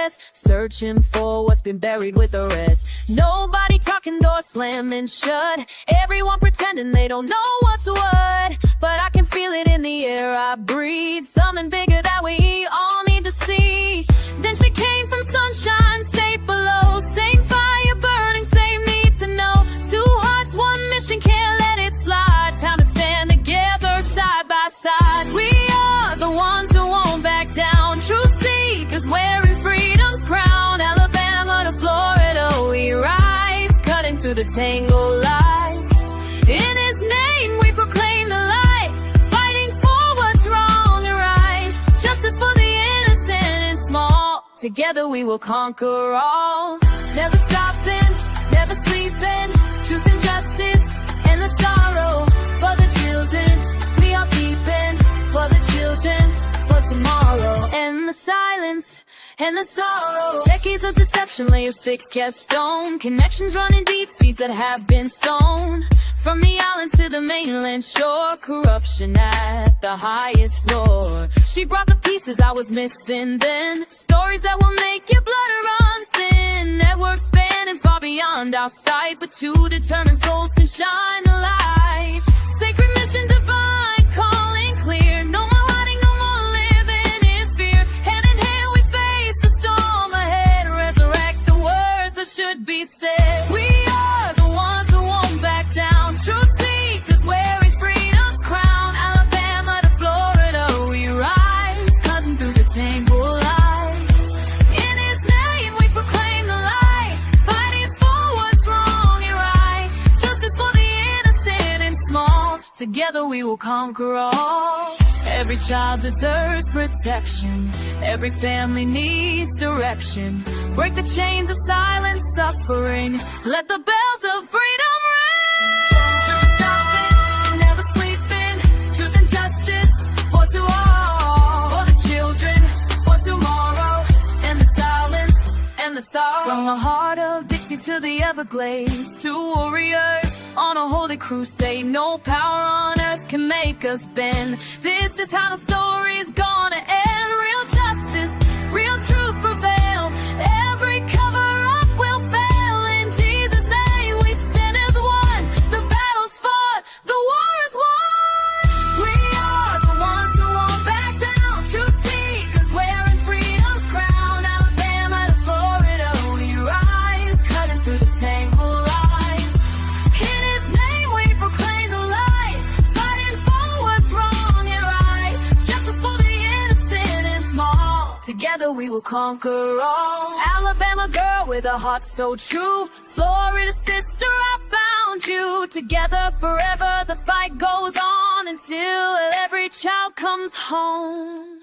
chest, searching for what's been buried with the rest. Nobody talking, doors slamming shut, everyone pretending they don't know what's what. But I can feel it in the air I breathe, something bigger that we all need to see. Then she came from sunshine, state below, same fire burning, same need to know. Two hearts, one mission, can't let it slide. Time to stand together side by side. We are the ones who won't back down, truth seekers wearing freedom's crown. Alabama to Florida we rise, cutting through the tangled lies. In his name we proclaim the light, fighting for what's wrong and right. Justice for the innocent and small, together we will conquer all. Never stopping, never sleeping, truth and justice and the sorrow. For the children, we are keeping, for the children, for tomorrow. And the silence and the sorrow, decades of deception, layers thick as stone. Connections running deep, seeds that have been sown. From the islands to the mainland shore, corruption at the highest floor. She brought the pieces I was missing then, stories that will make your blood run thin. Networks spanning far beyond our sight, but two determined souls can shine the light. Sacred mission divine, calling clear. No more hiding, no more living in fear. Hand in hand we face the storm ahead, resurrect the words that should be said. We are the ones who won't back down, truth seekers wearing freedom's crown. Alabama to Florida we rise, cutting through the tangled lies. In his name we proclaim the light, fighting for what's wrong and right. Justice for the innocent and small, together we will conquer all. Every child deserves protection, every family needs direction. Break the chains of silent suffering, let the bells of freedom ring. Never stopping, never sleeping, truth and justice for to all. For the children, for tomorrow, and the silence and the sorrow. From the heart of Dixie to the Everglades, two warriors on a holy crusade. No power on earth can make us bend. This is how the story's gonna end. Real justice, real truth prevail. Every cover-up will fail. In Jesus' name we stand as one. The battle's fought, the war is won. We are the ones who won't back down, truth seekers wearing freedom's crown. Alabama to Florida we rise, cutting through the tangled lies. In his name we proclaim the light, fighting for what's wrong and right. Justice for the innocent and small, together we will conquer all. Alabama girl with a heart so true, Florida sister I found you. Together forever the fight goes on, until every child comes home.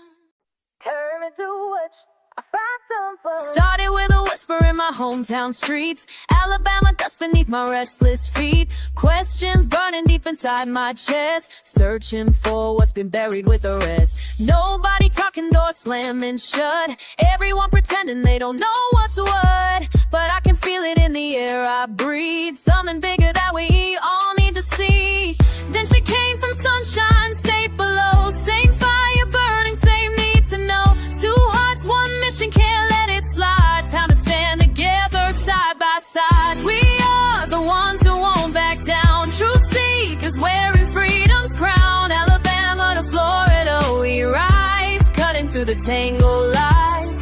Started with a whisper in my hometown streets, Alabama dust beneath my restless feet. Questions burning deep inside my chest, searching for what's been buried with the rest. Nobody talking, doors slamming shut, everyone pretending they don't know what's what. But I can feel it in the air I breathe, something bigger that we all need to see. Then she came from sunshine, state below, same fire burning, same need to know. Two hearts, one mission, can't let it slide. Time to stand together side by side. We are the ones who won't back down, truth seekers wearing freedom's crown. Alabama to Florida we rise, cutting through the tangled lies.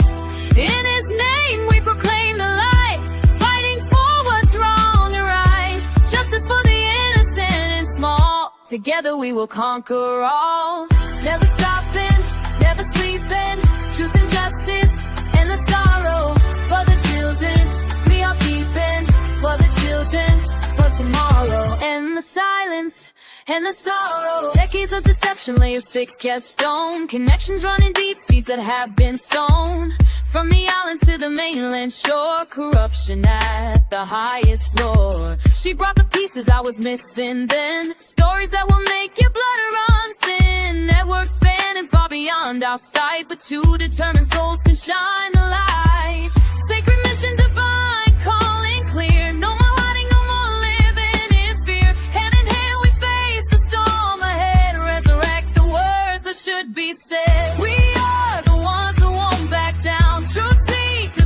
In his name we proclaim the light, fighting for what's wrong and right. Justice for the innocent and small, together we will conquer all. Never stopping, never sleeping, truth and justice and the sorrow. For the children, we are keeping, for the children, for tomorrow. And the silence and the sorrow, decades of deception, layers thick as stone. Connections running deep, seeds that have been sown. From the islands to the mainland shore, corruption at the highest floor. She brought the pieces I was missing then, stories that will make your blood run thin. Networks spanning far beyond our sight, but two determined souls can shine the light. Sacred mission divine, calling clear. No more hiding, no more living in fear. Hand in hand we face the storm ahead, resurrect the words that should be said. We are the ones who won't back down, truth seekers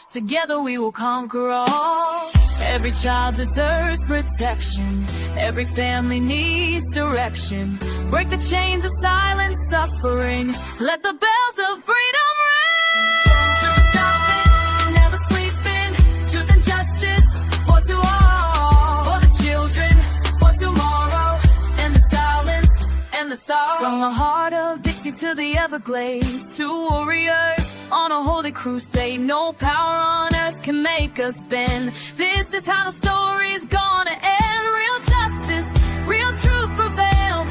Together we will conquer all. Every child deserves protection. Every family needs direction. Break the chains of silent suffering. Let the bells of freedom ring. Never stopping, never sleeping. Truth and justice for to all. For the children, for tomorrow. And the silence and the sorrow. From the heart of Dixie to the Everglades, to warriors on a holy crusade. No power on earth can make us bend. This is how the story's gonna end. Real justice, real truth prevail.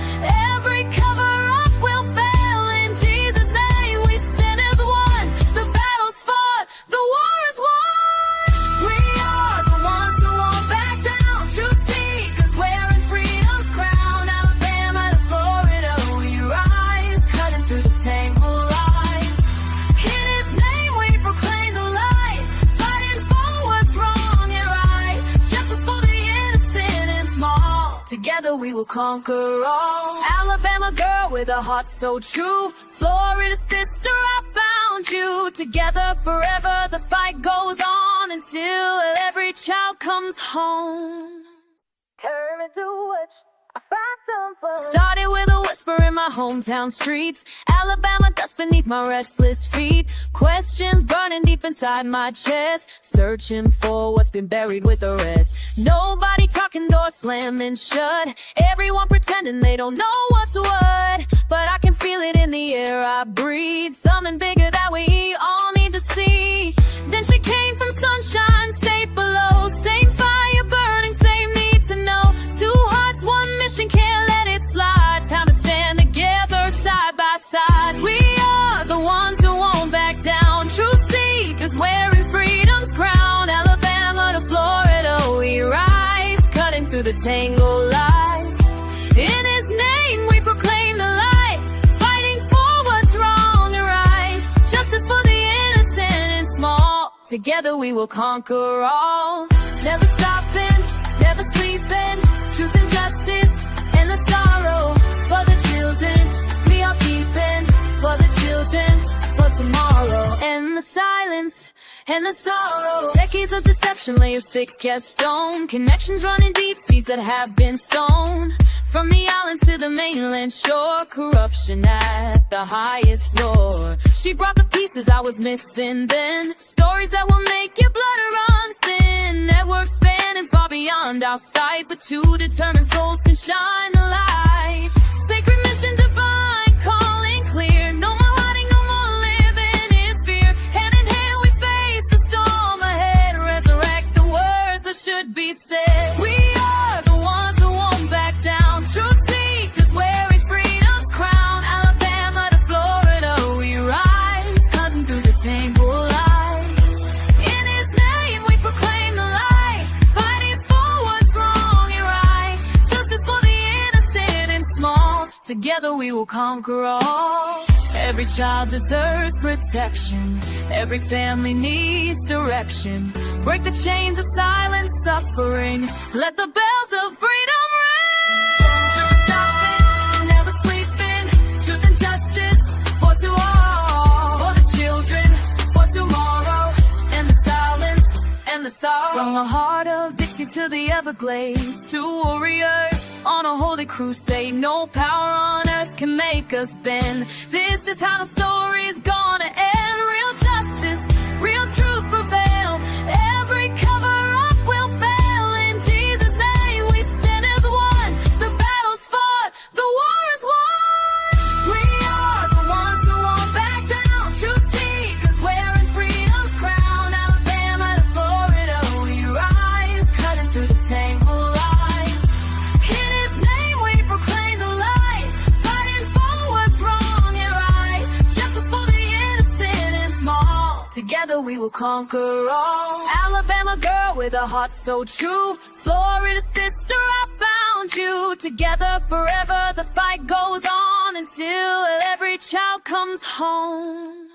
Every cover-up will fail. In Jesus' name we stand as one. The battle's fought, the war is won. We are the ones who won't back down. Truth seekers wearing freedom's crown. Alabama to Florida, we rise, cutting through the tangled lies. In His name we proclaim the light, fighting for what's wrong and right. Justice for the innocent and small. Together we will conquer all. Alabama girl with a heart so true. Florida sister, I found you. Together forever the fight goes on until every child comes home. Turn me to what I found something. Started with a whisper in my hometown streets. Alabama dust beneath my restless feet. Questions burning deep inside my chest. Searching for what's been buried with the rest. Nobody talking, doors slamming shut. Everyone pretending they don't know what's what. But I can feel it in the air I breathe. Something bigger that we all need to see. Then she came from sunshine, state below. Same fire burning, same need to know. Two hearts, one mission, can't let it slide. Time to stand together side by side. We are the ones who won't back down. Truth seekers wearing freedom's crown. Alabama to Florida, we rise, cutting through the tangled lies. In His name we proclaim the light, fighting for what's wrong and right. Justice for the innocent and small. Together we will conquer all. Never stopping, never sleeping. Truth and justice and the sorrow. For the children we are keeping. For the children, for tomorrow. And the silence and the sorrow. Decades of deception, layers thick as stone. Connections running deep, seeds that have been sown. From the islands to the mainland shore. Corruption at the highest floor. She brought the pieces I was missing then. Stories that will make your blood run thin. Networks spanning far beyond our sight. But two determined souls can shine the light. Sacred mission divine, calling clear. No more hiding, no more living in fear. Hand in hand we face the storm ahead. Resurrect the words that should be said. We are the ones who won't back down. Truth seekers wearing freedom's crown. Alabama to Florida, we rise, cutting through the tangled lies. In His name we proclaim the light, fighting for what's wrong and right. Justice for the innocent and small. Together we will conquer all. Every child deserves protection. Every family needs direction. Break the chains of silent suffering. Let the bells of freedom ring. Never stopping, never sleeping. Truth and justice for to all. For the children, for tomorrow. And the silence and the sorrow. From the heart of Dixie to the Everglades, to warriors on a holy crusade. No power on earth can make us bend. This is how the story's gonna end. Real justice, real truth prevail. Every cover-up will fail. In Jesus' name we stand as one. The battle's fought, the war is won. We are the ones who won't back down. Truth seekers wearing freedom's crown. Alabama to Florida, we rise, cutting through the tangled lies. In His name we proclaim the light, fighting for what's wrong and right. Justice for the innocent and small. Together we will conquer all. Alabama girl with a heart so true. Florida sister, I found you. Together forever the fight goes on until every child comes home.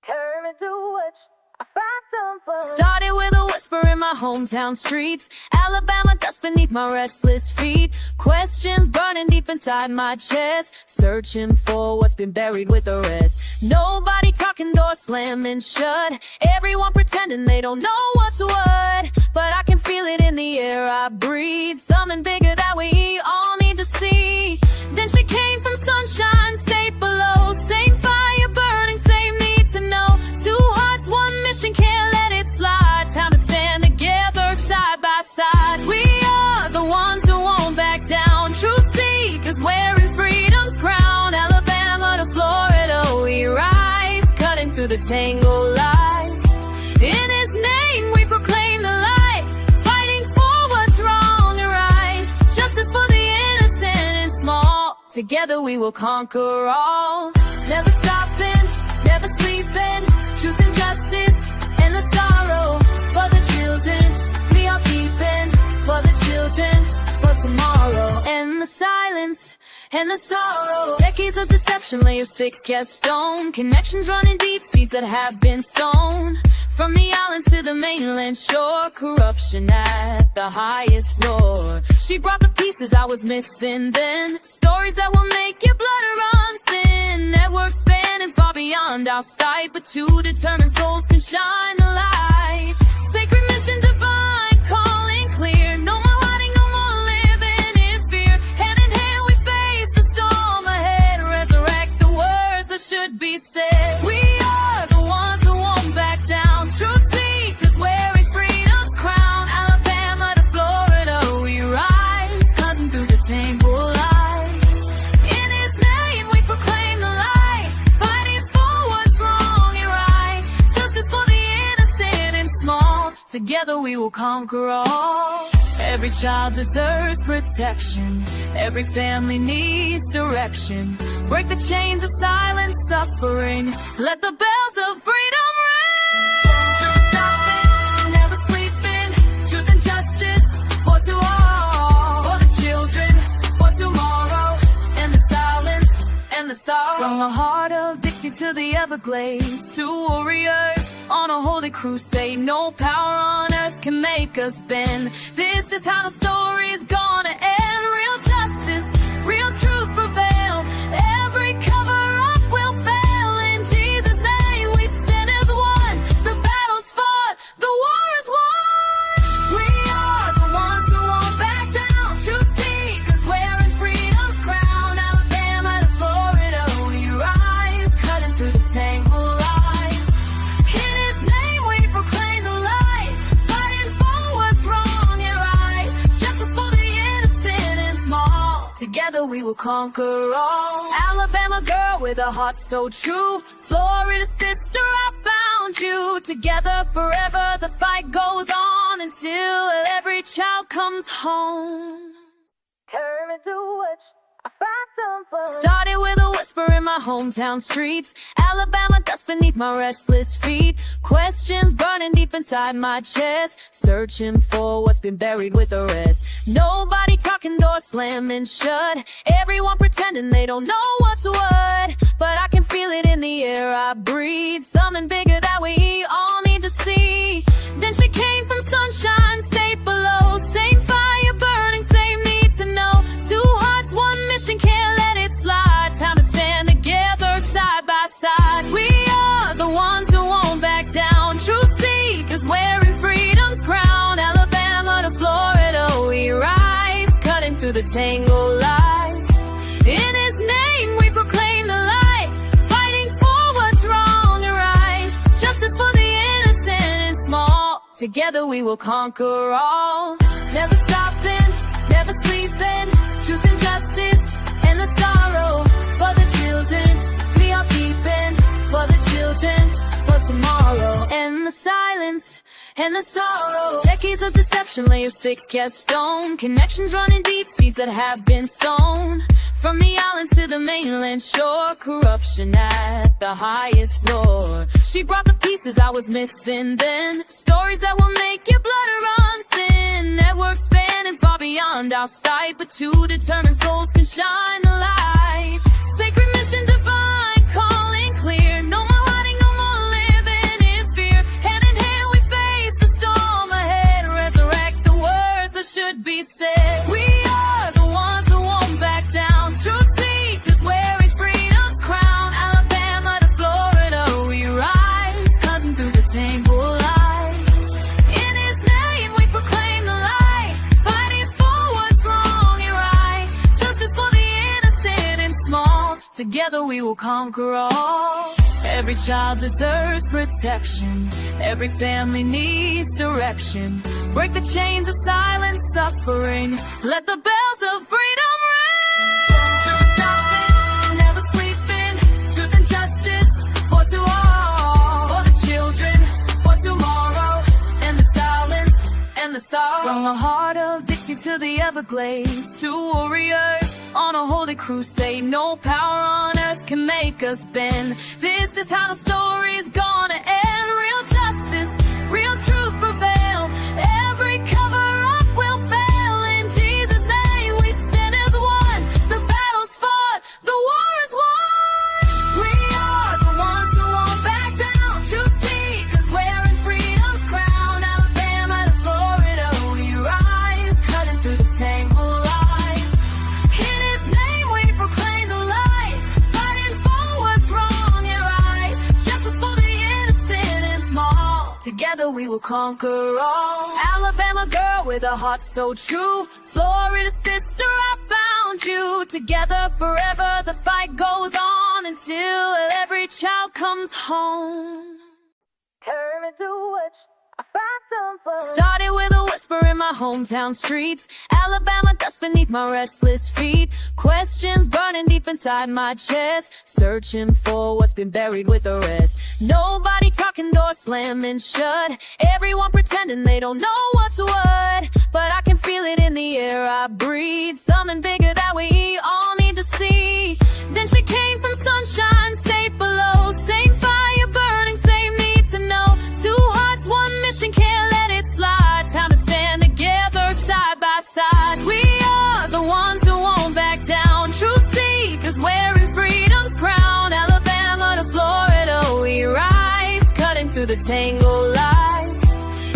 Turn me to what I found something. Started with a whisper in my hometown streets. Alabama dust beneath my restless feet. Questions burning deep inside my chest, searching for what's been buried with the rest. Nobody talking, doors slamming shut. Everyone pretending they don't know what's what, but I can feel it in the air I breathe. Something bigger that we all need to see. Then she came from sunshine, state below. Same fire burning, same need to know. Two hearts, one mission, can't let it slide. Time to stand together side by side. We are the ones who won't back down. Truth seekers wearing freedom's crown. Alabama to Florida we rise, cutting through the tangled lies. In his name we proclaim the light, fighting for what's wrong and right. Justice for the innocent and small. Together we will conquer all. Never stopping, never sleeping. Truth and justice and the sorrow for the children. We are keeping for the children, for tomorrow. And the silence and the sorrow. Decades of deception, layers thick as stone. Connections running deep, seeds that have been sown. From the islands to the mainland shore, corruption at the highest floor. She brought the pieces I was missing then. Stories that will make your blood run thin. Networks spanning far beyond our sight, but two determined souls can shine the light. Sacred mission divine, calling clear. No more hiding, no more living in fear. Hand in hand we face the storm ahead. Resurrect the words that should be said. We are the ones who won't back down. Truth seekers wearing freedom's crown. Alabama to Florida we rise, cutting through the tangled lies. In his name we proclaim the light, fighting for what's wrong and right. Justice for the innocent and small. Together we will conquer all. Every child deserves protection. Every family needs direction. Break the chains of silent suffering. Let the bells of freedom ring. Never stopping, never sleeping. Truth and justice for to all. For the children, for tomorrow. And the silence and the sorrow. From the heart of Dixie to the Everglades, two warriors on a holy crusade. No power on earth can make us bend. This is how the story's gonna end. Real justice, real truth prevail. Every cover-up will fail. In Jesus' name we stand as one. The battle's fought, the war is won. We are the ones who won't back down. Truth seekers wearing freedom's crown. Alabama to Florida we rise, cutting through the tangled lies. In his name we proclaim the light, fighting for what's wrong and right. Justice for the innocent and small. Together we will conquer all. Alabama girl with a heart so true. Florida sister, I found you. Together forever the fight goes on until every child comes home. Started with a whisper in my hometown streets. Alabama dust beneath my restless feet. Questions burning deep inside my chest, searching for what's been buried with the rest. Nobody talking, doors slamming shut. Everyone pretending they don't know what's what, but I can feel it in the air I breathe. Something bigger that we all need to see. Then she came from sunshine, state below. Same fire burning, same need to know. Two hearts, one mission, can't let it slide. Time to stand together side by side. We are the ones who won't back down. Truth seekers wearing freedom's crown. Alabama to Florida we rise, cutting through the tangled lies. In his name we proclaim the light, fighting for what's wrong and right. Justice for the innocent and small. Together we will conquer all. Never stopping, never sleeping. Truth and justice and the sorrow for the children. We are keeping for the children, for tomorrow. And the silence and the sorrow. Decades of deception, layers thick as stone. Connections running deep, seeds that have been sown. From the islands to the mainland shore, corruption at the highest floor. She brought the pieces I was missing then. Stories that will make your blood run thin. Networks spanning far beyond our sight, but two determined souls can shine the light. Sacred mission divine, calling clear. No more hiding, no more living in fear. Hand in hand we face the storm be said. We are the ones who won't back down. Truth seekers wearing freedom's crown. Alabama to Florida, we rise, cutting through the tangled lies. In His name we proclaim the light, fighting for what's wrong and right. Justice for the innocent and small. Together we will conquer all. Every child deserves protection. Every family needs direction. Break the chains of silent suffering. Let the bells of freedom ring. Truth stopping, never sleeping. Truth and justice for to all. For the children, for tomorrow. And the silence and the sorrow. From the heart of Dixie to the Everglades, to warriors on a holy crusade. No power on earth can make us bend. This is how the story's gonna end. Real justice, real truth prevail. Every cover-up will fail. In Jesus' name we stand as one. The battle's fought, the war is won. We are the ones who won't back down. Truth seekers wearing freedom's crown. Alabama to Florida, we rise, cutting through the tangled lies. In His name we proclaim the light, fighting for what's wrong and right. Justice for the innocent and small. Together we will conquer all. Alabama girl with a heart so true. Florida sister, I found you. Together forever the fight goes on until every child comes home. Turn into what I found some fun. Started with a whisper in my hometown streets. Alabama dust beneath my restless feet. Questions burning deep inside my chest. Searching for what's been buried with the rest. Nobody talking, doors slamming shut. Everyone pretending they don't know what's what. But I can feel it in the air I breathe. Something bigger that we all need to see. Then she came from sunshine, state below. Same fire burning, same need to know. Two hearts, one mission, can't let it slide. Time to stand together side by side. We are the ones who won't back down. Truth seekers wearing freedom's crown. Alabama to Florida, we rise, cutting through the tangled lies.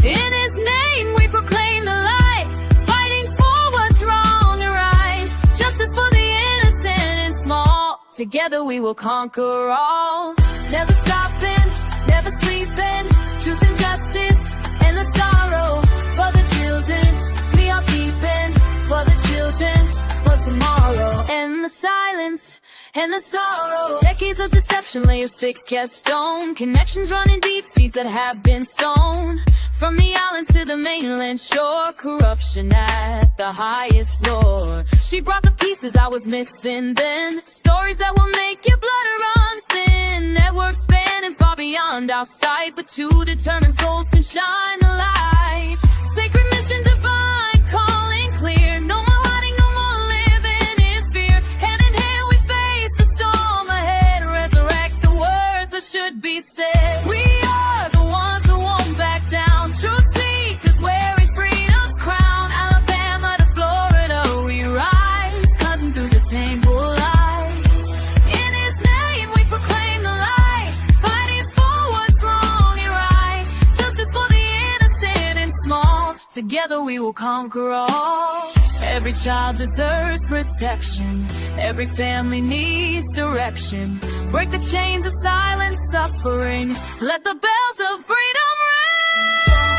In His name we proclaim the light, fighting for what's wrong and right. Justice for the innocent and small. Together we will conquer all. Never stopping, never sleeping. Truth and justice and the sorrow. For the children we are keeping. For the children, for tomorrow. And the silence and the sorrow. Decades of deception, layers thick as stone. Connections running deep, seeds that have been sown. From the islands to the mainland shore. Corruption at the highest floor. She brought the pieces I was missing then. Stories that will make your blood run thin. Networks spanning far beyond our sight. But two determined souls can shine the light. Sacred mission divine, calling clear. No more hiding, no more living in fear. Hand in hand we face the storm ahead. Resurrect the words that should be said. We are the ones who won't back down. Truth seekers wearing freedom's crown. Alabama to Florida, we rise, cutting through the tangled lies. In His name we proclaim the light, fighting for what's wrong and right. Justice for the innocent and small. Together we will conquer all. Every child deserves protection. Every family needs direction. Break the chains of silent suffering. Let the bells of freedom ring.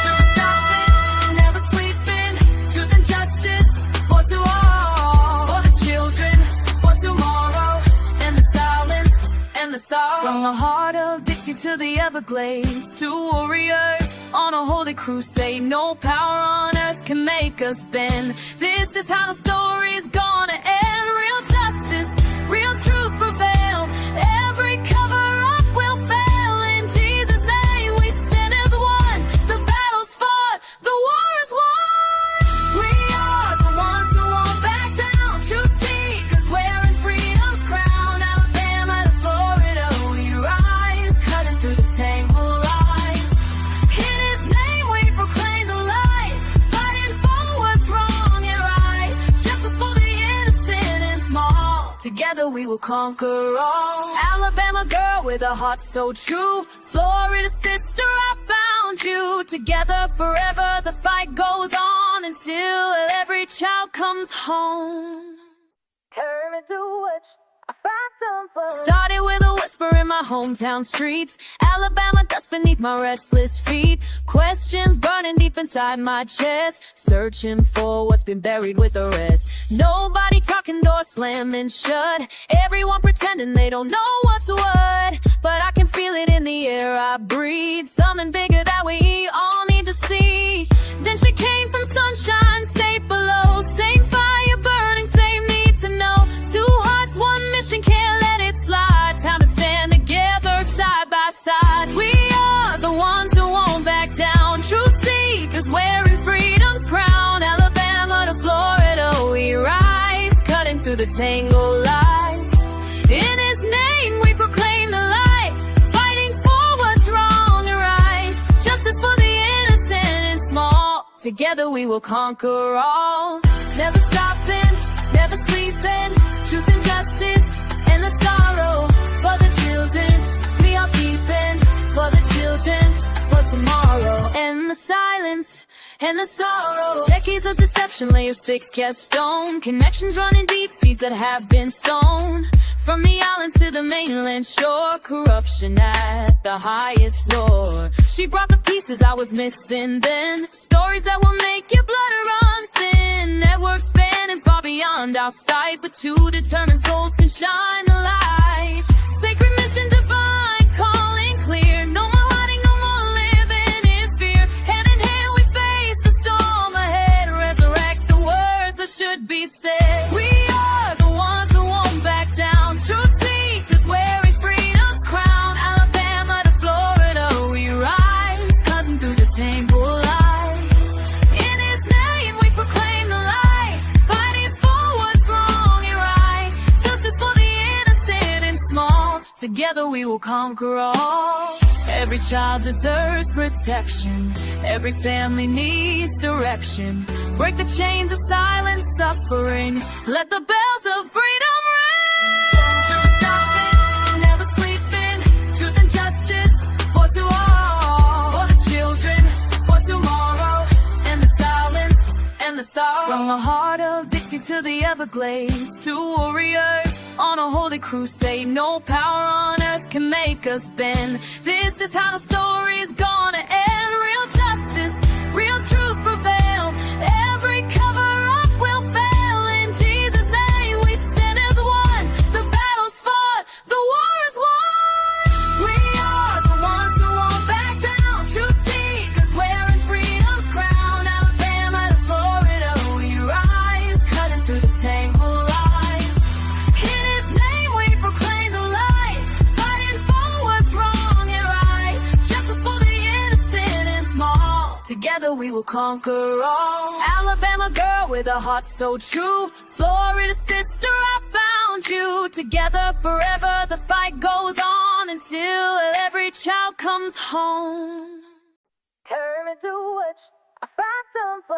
Truth stopping, never sleeping. Truth and justice for to all. For the children, for tomorrow. And the silence and the sorrow. From the heart of Dixie to the Everglades, to warriors on a holy crusade. No power on earth can make us bend. This is how the story's gonna end. Real justice, real truth prevail. Every cover-up will fail. In Jesus' name we stand as one. The battle's fought, the war is won. We are the ones who won't back down. Truth seekers wearing freedom's crown. Alabama to Florida, we rise, cutting through the tangled lies. In His name we proclaim the light, fighting for what's wrong and right. Justice for the innocent and small. Together we will conquer all. Alabama girl with a heart so true. Florida sister, I found you. you. Together forever, the fight goes on until every child comes home. Started with a whisper in my hometown streets. Alabama dust beneath my restless feet. Questions burning deep inside my chest. Searching for what's been buried with the rest. Nobody talking, doors slamming shut. Everyone pretending they don't know what's what. But I can feel it in the air I breathe. Something bigger that we all need to see. Then she came from sunshine, state below. Same fire burning, same need to know. Two hearts, one mission, can't let it slide. Time to stand together side by side. We are the ones who won't back down. Truth seekers wearing freedom's crown. Alabama to Florida we rise, cutting through the tangled lies. In his name we proclaim the light, fighting for what's wrong and right. Justice for the innocent and small. Together we will conquer all. Never stopping, never sleeping. Truth and justice and the sorrow for the children. We are keeping for the children, for tomorrow. And the silence and the sorrow. Decades of deception, layers thick as stone. Connections running deep, seeds that have been sown. From the islands to the mainland shore. Corruption at the highest floor. She brought the pieces I was missing then. Stories that will make your blood run thin. Networks spanning far beyond our sight, but two determined souls can shine the light. Sacred mission divine, calling clear. No more hiding, no more living in fear. Hand in hand we face the storm ahead. Resurrect the words that should be said. We are the ones who won't back down. Truth seekers wearing freedom's crown. Alabama to Florida we rise, cutting through the tangled lies. In his name we proclaim the light, fighting for what's wrong and right. Justice for the innocent and small. Together we will conquer all. Every child deserves protection. Every family needs direction. Break the chains of silent suffering. Let the bells of freedom ring. Truth stopping, never sleeping. Truth and justice for to all. For the children, for tomorrow. And the silence and the sorrow. From the heart of Dixie to the Everglades. Two warriors on a holy crusade. No power on earth can make us bend. This is how the story's gonna end. Real justice, real truth prevail. Every cover-up will fail. In Jesus' name we stand as one. The battle's fought, the war is won. We are the ones who won't back down. Truth seekers wearing freedom's crown. Alabama to Florida we rise, cutting through the tangled lies. In his name we proclaim the light, fighting for what's wrong and right. Justice for the innocent and small. Together we will conquer all. Alabama girl with a heart so true. Florida sister, I found you. Together forever, the fight goes on until every child comes home.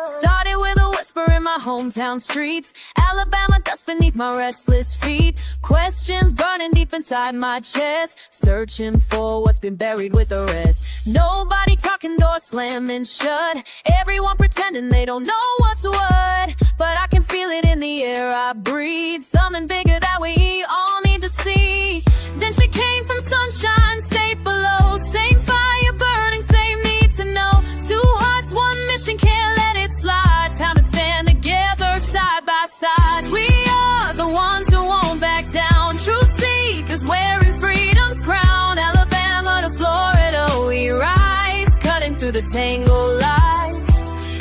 Started with a whisper in my hometown streets. Alabama dust beneath my restless feet. Questions burning deep inside my chest. Searching for what's been buried with the rest. Nobody talking, doors slamming shut. Everyone pretending they don't know what's what. But I can feel it in the air I breathe. Something bigger that we all need to see. Then she came from sunshine, state below. Same fire burning, same need to know. Two hearts, one mission, can't let it slide. Time to stand together side by side. We are the ones who won't back down. Truth seekers wearing freedom's crown. Alabama to Florida we rise, cutting through the tangled lies.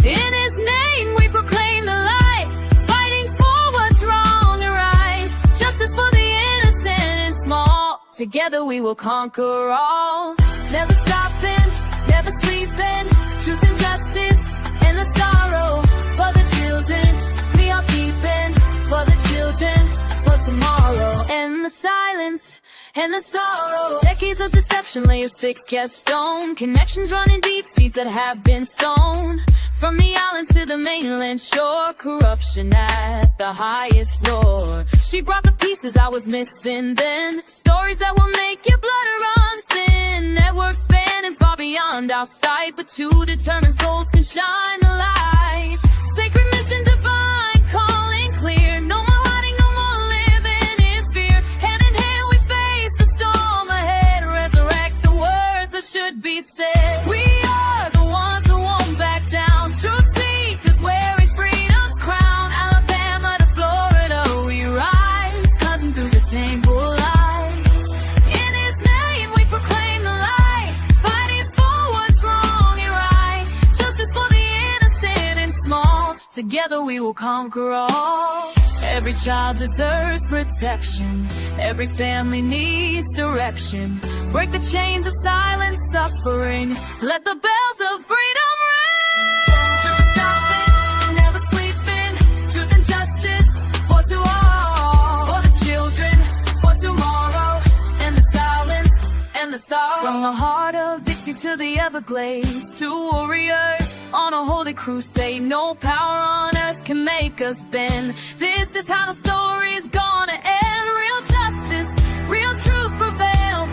In his name we proclaim the light, fighting for what's wrong and right. Justice for the innocent and small. Together we will conquer all. Never stopping, never sleeping. Truth and justice and the sorrow for the children. We are keeping for the children, for tomorrow. And the silence and the sorrow. Decades of deception, layers thick as stone. Connections running deep, seeds that have been sown. From the islands to the mainland shore. Corruption at the highest floor. She brought the pieces I was missing then. Stories that will make your blood run thin. thin. Networks spanning far beyond our sight, but two determined souls can shine the light. Sacred mission divine, calling clear. No more hiding, no more living in fear. Hand in hand we face the storm ahead. Resurrect the words that should be said. We are the ones who won't back down. Truth seekers wearing freedom's crown. Alabama to Florida we rise, cutting through the tangled lies. In His name we proclaim the light, fighting for what's wrong and right. Justice for the innocent and small. Together we will conquer all. Every child deserves protection. Every family needs direction. Break the chains of silent suffering. Let the bells of freedom ring. Never stopping, never sleeping. Truth and justice for to all. For the children, for tomorrow. And the silence and the sorrow. From the heart of Dixie to the Everglades, two warriors on a holy crusade. No power on earth can make us bend. This is how the story's gonna end. Real justice, real truth prevail.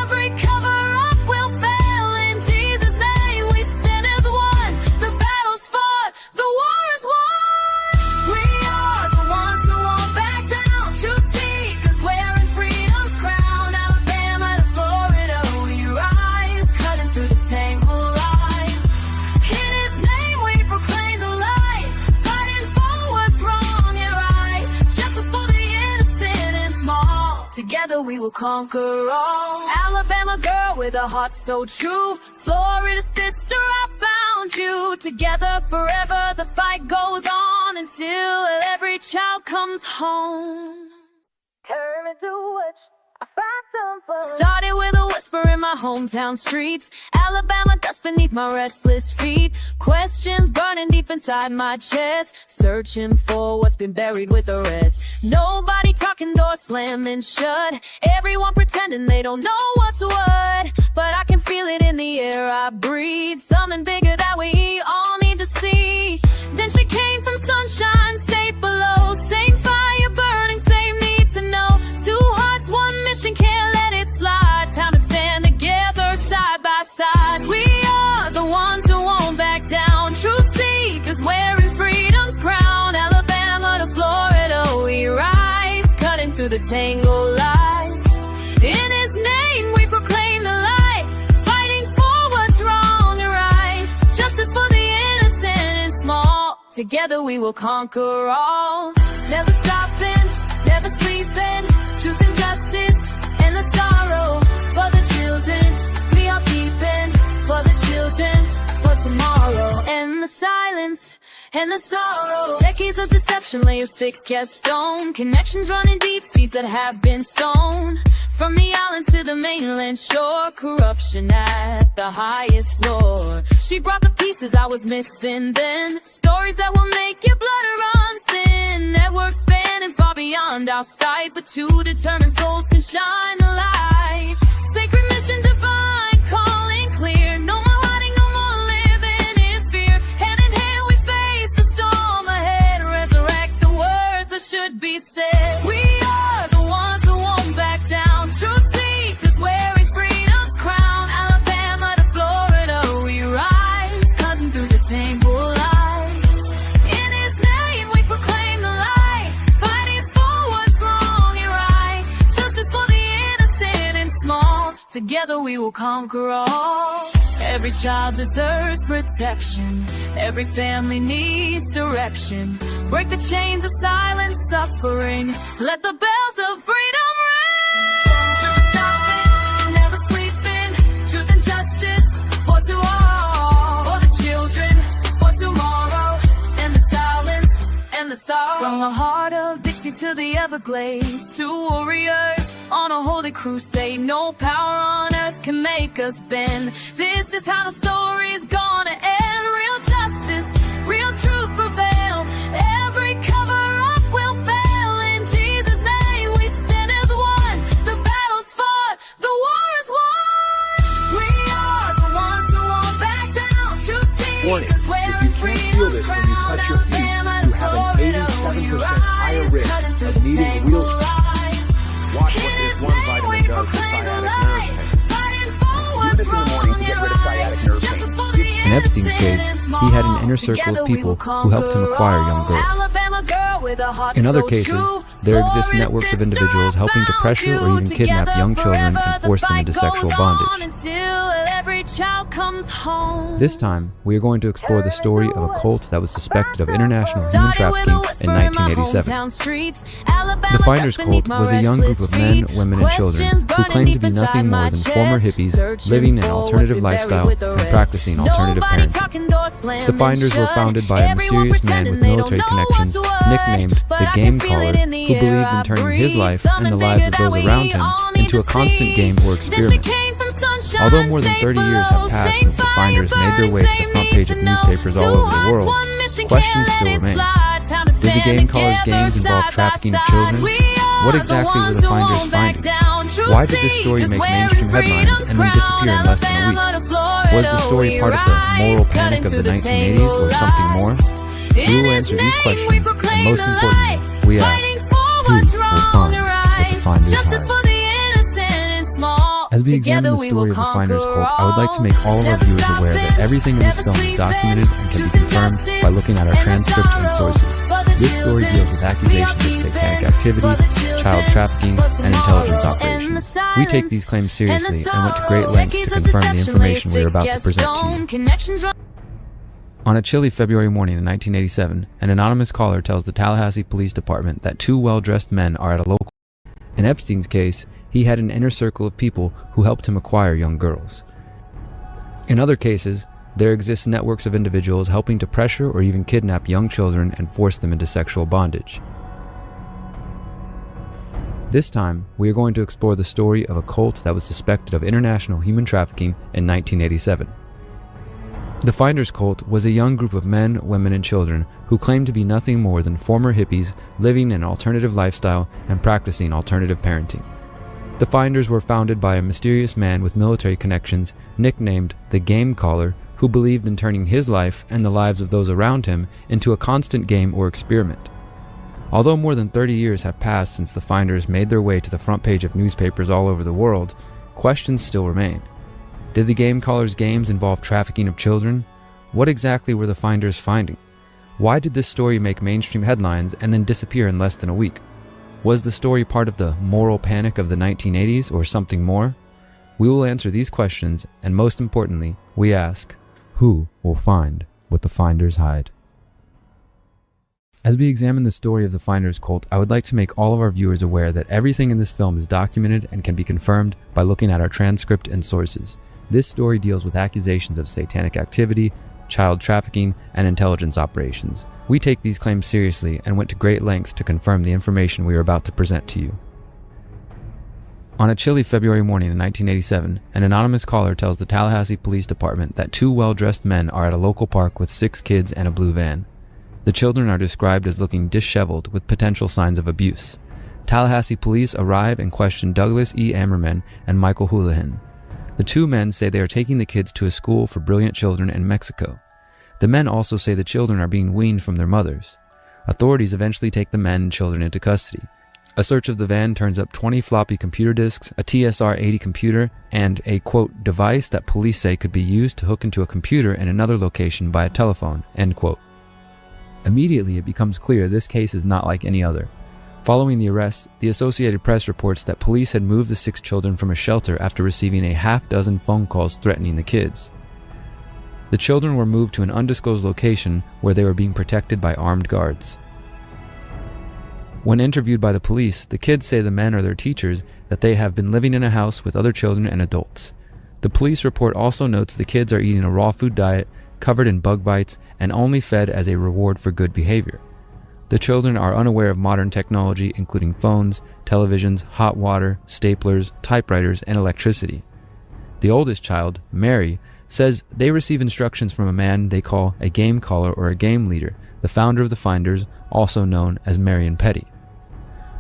Every cover-up will fail. In Jesus' name we stand as one. The battle's fought, the war is won. We are the ones who won't back down. Truth seekers wearing freedom's crown. Alabama to Florida we rise, cutting through the tangled lies. In His name we proclaim the light, fighting for what's wrong and right. Justice for the innocent and small. Together we will conquer all. Alabama girl with a heart so true. Florida sister, I found you. Together forever the fight goes on until every child comes home. Started with a whisper in my hometown streets. Alabama dust beneath my restless feet. Questions burning deep inside my chest. Searching for what's been buried with the rest. Nobody talking, doors slamming shut. Everyone pretending they don't know what's what. But I can feel it in the air I breathe. Something bigger that we all need to see. Then she came from sunshine, state below. Same fire burning, same need to know. Two hearts, one mission, can't let it slide. Time to stand together side by side. We are the ones who won't back down. Truth seekers wearing freedom's crown. Alabama to Florida we rise, cutting through the tangled lies. In His name we proclaim the light, fighting for what's wrong and right. Justice for the innocent and small. Together we will conquer all. Never stopping, never sleeping. Truth and justice and the sorrow. For the children we are keeping. For the children, for tomorrow. And the silence and the sorrow. Decades of deception, layers thick as stone. Connections running deep, seeds that have been sown. From the islands to the mainland shore. Corruption at the highest floor. She brought the pieces I was missing then. Stories that will make your blood run thin. Networks spanning far beyond our sight, but two determined souls can shine the light. Sacred mission divine, calling clear. No more hiding, no more living in fear. Hand in hand we face the storm ahead. Resurrect the words that should be said. We are the ones who won't back down. Truth seekers wearing freedom's crown. Alabama to Florida we rise, cutting through the tangled lies. In His name we proclaim the light, fighting for what's wrong and right. Justice for the innocent and small. Together we will conquer all. Every child deserves protection. Every family needs direction. Break the chains of silent suffering. Let the bells of freedom ring. Never stopping, never sleeping. Truth and justice for to all. For the children, for tomorrow. And the silence and the sorrow. From the heart of Dixie to the Everglades, two warriors on a holy crusade. No power on earth can make us bend. This is how the story's gonna end. Real justice, real truth prevail. Every cover-up will fail. In Jesus' name we stand as one. The battle's fought, the war is won. We are the ones who won't back down. Truth seekers wearing freedom's crown. Alabama to Florida we rise, cutting through the tangled lies. Watch what this one vitamin does to sciatic nerve pain. this in the morning to get rid of sciatic nerve pain. In Epstein's case, he had an inner circle of people who helped him acquire young girls. In other cases, there exist networks of individuals helping to pressure or even kidnap young children and force them into sexual bondage. This time, we are going to explore the story of a cult that was suspected of international human trafficking in 1987. The Finders Cult was a young group of men, women, and children who claimed to be nothing more than former hippies living an alternative lifestyle and practicing alternative parenting. The Finders were founded by a mysterious man with military connections, nicknamed the Game Caller, who believed in turning his life and the lives of those around him into a constant game or experiment. Although more than 30 years have passed since the Finders made their way to the front page of newspapers all over the world, questions still remain. Did the Game Caller's games involve trafficking of children? What exactly were the Finders finding? Why did this story make mainstream headlines and then disappear in less than a week? Was the story part of the moral panic of the 1980s or something more? We will answer these questions, and most importantly, we ask, who will find what the Finders hide? As we examine the story of the Finders Cult, I would like to make all of our viewers aware that everything in this film is documented and can be confirmed by looking at our transcript and sources. This story deals with accusations of satanic activity, child trafficking, and intelligence operations. We take these claims seriously and went to great lengths to confirm the information we are about to present to you. On a chilly February morning in 1987, an anonymous caller tells the Tallahassee Police Department that two well-dressed men are at a local. In Epstein's case, he had an inner circle of people who helped him acquire young girls. In other cases, there exist networks of individuals helping to pressure or even kidnap young children and force them into sexual bondage. This time, we are going to explore the story of a cult that was suspected of international human trafficking in 1987. The Finders Cult was a young group of men, women, and children who claimed to be nothing more than former hippies living an alternative lifestyle and practicing alternative parenting. The Finders were founded by a mysterious man with military connections nicknamed the Game Caller, who believed in turning his life and the lives of those around him into a constant game or experiment. Although more than 30 years have passed since the Finders made their way to the front page of newspapers all over the world, questions still remain. Did the Game Caller's games involve trafficking of children? What exactly were the Finders finding? Why did this story make mainstream headlines and then disappear in less than a week? Was the story part of the moral panic of the 1980s or something more? We will answer these questions, and most importantly, we ask, who will find what the Finders hide? As we examine the story of the Finders Cult, I would like to make all of our viewers aware that everything in this film is documented and can be confirmed by looking at our transcript and sources. This story deals with accusations of satanic activity, child trafficking, and intelligence operations. We take these claims seriously and went to great lengths to confirm the information we are about to present to you. On a chilly February morning in 1987, an anonymous caller tells the Tallahassee Police Department that two well-dressed men are at a local park with 6 kids and a blue van. The children are described as looking disheveled with potential signs of abuse. Tallahassee police arrive and question Douglas E. Ammerman and Michael Houlihan. The two men say they are taking the kids to a school for brilliant children in Mexico. The men also say the children are being weaned from their mothers. Authorities eventually take the men and children into custody. A search of the van turns up 20 floppy computer disks, a TSR-80 computer, and a, quote, device that police say could be used to hook into a computer in another location by a telephone, end quote. Immediately, it becomes clear this case is not like any other. Following the arrest, the Associated Press reports that police had moved the 6 children from a shelter after receiving a half-dozen phone calls threatening the kids. The children were moved to an undisclosed location where they were being protected by armed guards. When interviewed by the police, the kids say the men are their teachers, that they have been living in a house with other children and adults. The police report also notes the kids are eating a raw food diet, covered in bug bites, and only fed as a reward for good behavior. The children are unaware of modern technology, including phones, televisions, hot water, staplers, typewriters, and electricity. The oldest child, Mary, says they receive instructions from a man they call a game caller or a game leader, the founder of the Finders, also known as Marion Petty.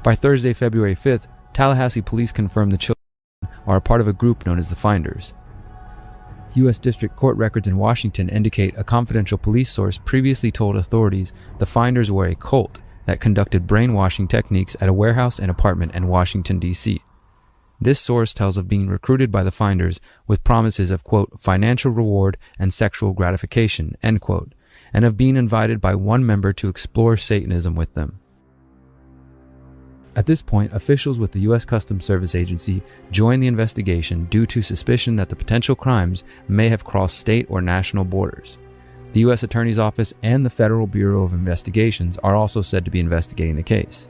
By Thursday, February 5th, Tallahassee police confirmed the children are a part of a group known as the Finders. U.S. District Court records in Washington indicate a confidential police source previously told authorities the Finders were a cult that conducted brainwashing techniques at a warehouse and apartment in Washington, D.C. This source tells of being recruited by the finders with promises of, quote, financial reward and sexual gratification, end quote, and of being invited by one member to explore Satanism with them. At this point, officials with the U.S. Customs Service Agency joined the investigation due to suspicion that the potential crimes may have crossed state or national borders. The U.S. Attorney's Office and the Federal Bureau of Investigations are also said to be investigating the case.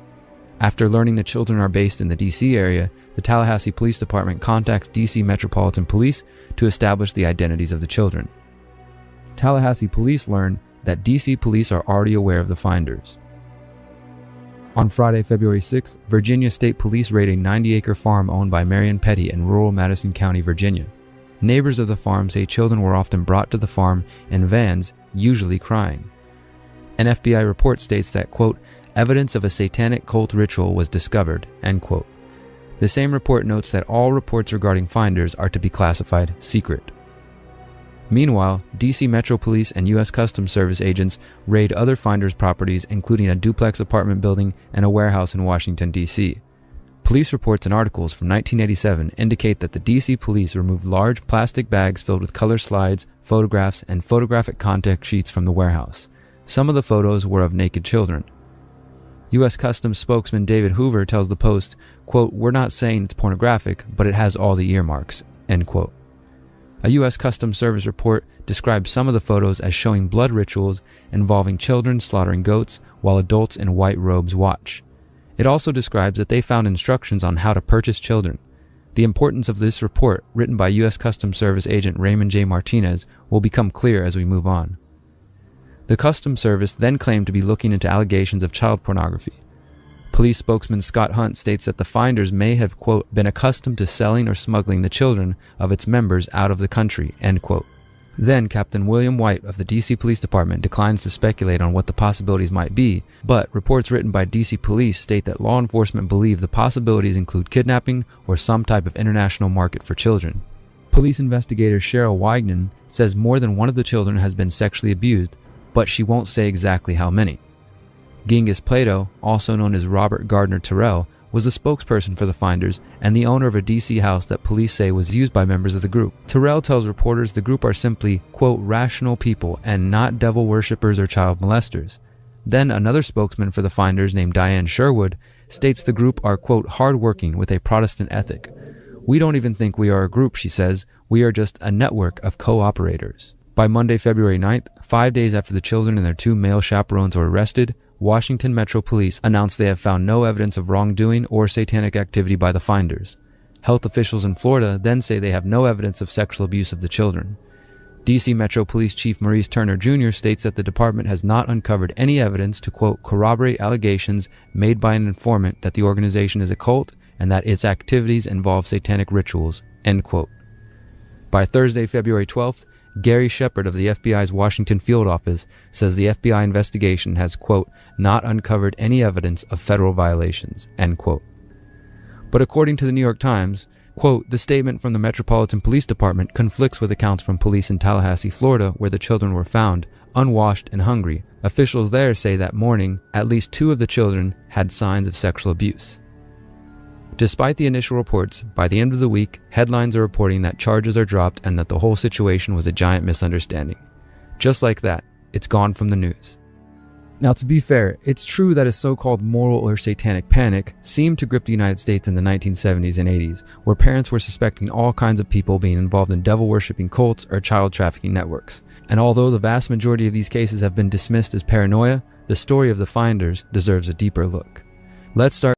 After learning the children are based in the D.C. area, the Tallahassee Police Department contacts D.C. Metropolitan Police to establish the identities of the children. Tallahassee police learn that D.C. police are already aware of the finders. On Friday, February 6th, Virginia State Police raid a 90-acre farm owned by Marion Petty in rural Madison County, Virginia. Neighbors of the farm say children were often brought to the farm in vans, usually crying. An FBI report states that, quote, evidence of a satanic cult ritual was discovered, end quote. The same report notes that all reports regarding finders are to be classified secret. Meanwhile, D.C. Metro Police and U.S. Customs Service agents raid other finders' properties, including a duplex apartment building and a warehouse in Washington, D.C. Police reports and articles from 1987 indicate that the D.C. police removed large plastic bags filled with color slides, photographs, and photographic contact sheets from the warehouse. Some of the photos were of naked children. U.S. Customs spokesman David Hoover tells the Post, quote, we're not saying it's pornographic, but it has all the earmarks, end quote. A U.S. Customs Service report describes some of the photos as showing blood rituals involving children slaughtering goats while adults in white robes watch. It also describes that they found instructions on how to purchase children. The importance of this report, written by U.S. Customs Service agent Raymond J. Martinez, will become clear as we move on. The Customs Service then claimed to be looking into allegations of child pornography. Police spokesman Scott Hunt states that the finders may have, quote, been accustomed to selling or smuggling the children of its members out of the country, end quote. Then Captain William White of the D.C. Police Department declines to speculate on what the possibilities might be, but reports written by D.C. Police state that law enforcement believe the possibilities include kidnapping or some type of international market for children. Police investigator Cheryl Wignan says more than one of the children has been sexually abused, but she won't say exactly how many. Genghis Plato, also known as Robert Gardner Terrell, was the spokesperson for the finders and the owner of a D.C. house that police say was used by members of the group. Terrell tells reporters the group are simply, quote, rational people and not devil worshippers or child molesters. Then another spokesman for the finders named Diane Sherwood states the group are, quote, hardworking with a Protestant ethic. We don't even think we are a group, she says. We are just a network of co-operators. By Monday, February 9th, 5 days after the children and their 2 male chaperones were arrested, Washington Metro Police announced they have found no evidence of wrongdoing or satanic activity by the finders. Health officials in Florida then say they have no evidence of sexual abuse of the children. D.C. Metro Police Chief Maurice Turner Jr. states that the department has not uncovered any evidence to, quote, corroborate allegations made by an informant that the organization is a cult and that its activities involve satanic rituals, end quote. By Thursday, February 12th, Gary Shepard of the FBI's Washington field office says the FBI investigation has, quote, not uncovered any evidence of federal violations, end quote. But according to the New York Times, quote, the statement from the Metropolitan Police Department conflicts with accounts from police in Tallahassee, Florida, where the children were found, unwashed and hungry. Officials there say that morning, at least 2 of the children had signs of sexual abuse. Despite the initial reports, by the end of the week, headlines are reporting that charges are dropped and that the whole situation was a giant misunderstanding. Just like that, it's gone from the news. Now, to be fair, it's true that a so-called moral or satanic panic seemed to grip the United States in the 1970s and 80s, where parents were suspecting all kinds of people being involved in devil-worshipping cults or child trafficking networks. And although the vast majority of these cases have been dismissed as paranoia, the story of the finders deserves a deeper look. Let's start.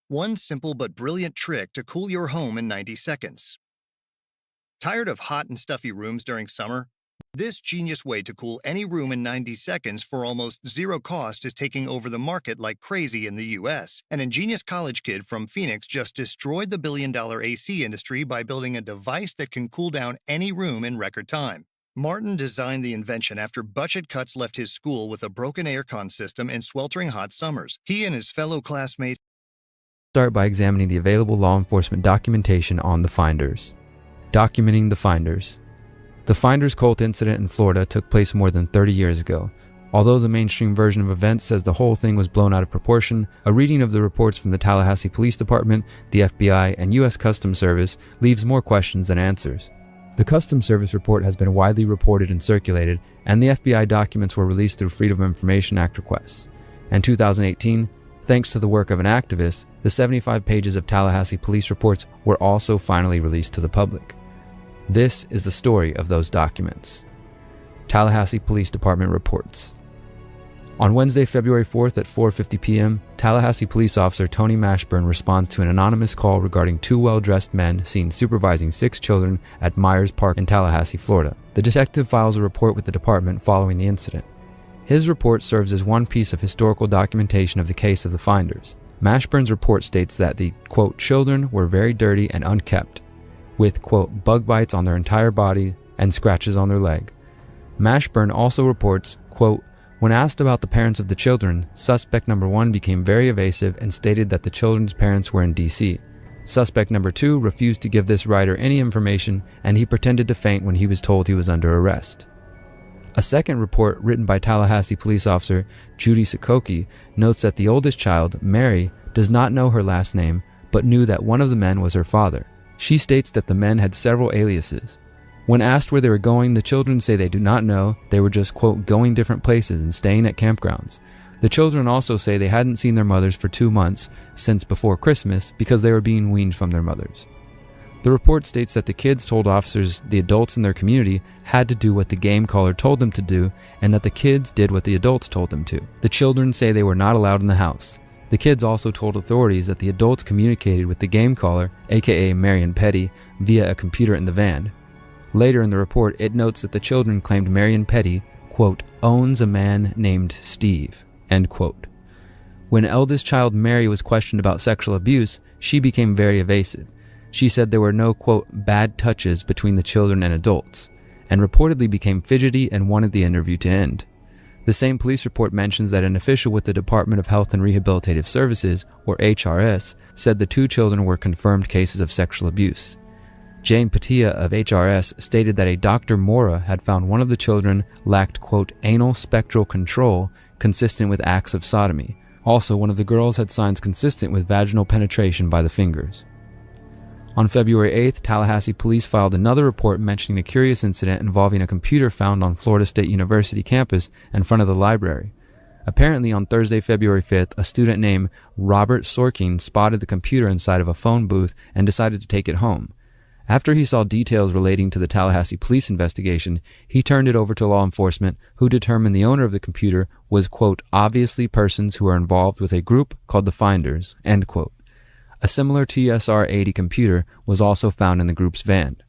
One simple but brilliant trick to cool your home in 90 seconds. Tired of hot and stuffy rooms during summer? This genius way to cool any room in 90 seconds for almost zero cost is taking over the market like crazy in the US. An ingenious college kid from Phoenix just destroyed the billion-dollar AC industry by building a device that can cool down any room in record time. Martin designed the invention after budget cuts left his school with a broken aircon system and sweltering hot summers. He and his fellow classmates Start by examining the available law enforcement documentation on the finders. Documenting the finders. The finders cult incident in Florida took place more than 30 years ago. Although the mainstream version of events says the whole thing was blown out of proportion, a reading of the reports from the Tallahassee Police Department, the FBI, and U.S. Customs Service leaves more questions than answers. The Customs Service report has been widely reported and circulated, and the FBI documents were released through Freedom of Information Act requests. In 2018, thanks to the work of an activist, the 75 pages of Tallahassee police reports were also finally released to the public. This is the story of those documents. Tallahassee Police Department reports. On Wednesday, February 4th at 4:50 p.m., Tallahassee police officer Tony Mashburn responds to an anonymous call regarding two well-dressed men seen supervising 6 children at Myers Park in Tallahassee, Florida. The detective files a report with the department following the incident. His report serves as one piece of historical documentation of the case of the finders. Mashburn's report states that the, quote, children were very dirty and unkept, with, quote, bug bites on their entire body and scratches on their leg. Mashburn also reports, quote, when asked about the parents of the children, suspect number 1 became very evasive and stated that the children's parents were in D.C. Suspect number 2 refused to give this writer any information, and he pretended to faint when he was told he was under arrest. A second report written by Tallahassee police officer Judy Sokoki notes that the oldest child, Mary, does not know her last name, but knew that one of the men was her father. She states that the men had several aliases. When asked where they were going, the children say they do not know, they were just, quote, going different places and staying at campgrounds. The children also say they hadn't seen their mothers for 2 months since before Christmas because they were being weaned from their mothers. The report states that the kids told officers the adults in their community had to do what the game caller told them to do, and that the kids did what the adults told them to. The children say they were not allowed in the house. The kids also told authorities that the adults communicated with the game caller, aka Marion Petty, via a computer in the van. Later in the report, it notes that the children claimed Marion Petty, quote, owns a man named Steve, end quote. When eldest child Mary was questioned about sexual abuse, she became very evasive. She said there were no, quote, bad touches between the children and adults, and reportedly became fidgety and wanted the interview to end. The same police report mentions that an official with the Department of Health and Rehabilitative Services, or HRS, said the 2 children were confirmed cases of sexual abuse. Jane Patia of HRS stated that a Dr. Mora had found one of the children lacked, quote, anal spectral control consistent with acts of sodomy. Also, one of the girls had signs consistent with vaginal penetration by the fingers. On February 8th, Tallahassee police filed another report mentioning a curious incident involving a computer found on Florida State University campus in front of the library. Apparently, on Thursday, February 5th, a student named Robert Sorkin spotted the computer inside of a phone booth and decided to take it home. After he saw details relating to the Tallahassee police investigation, he turned it over to law enforcement, who determined the owner of the computer was, quote, obviously persons who are involved with a group called the Finders, end quote. A similar TSR-80 computer was also found in the group's van.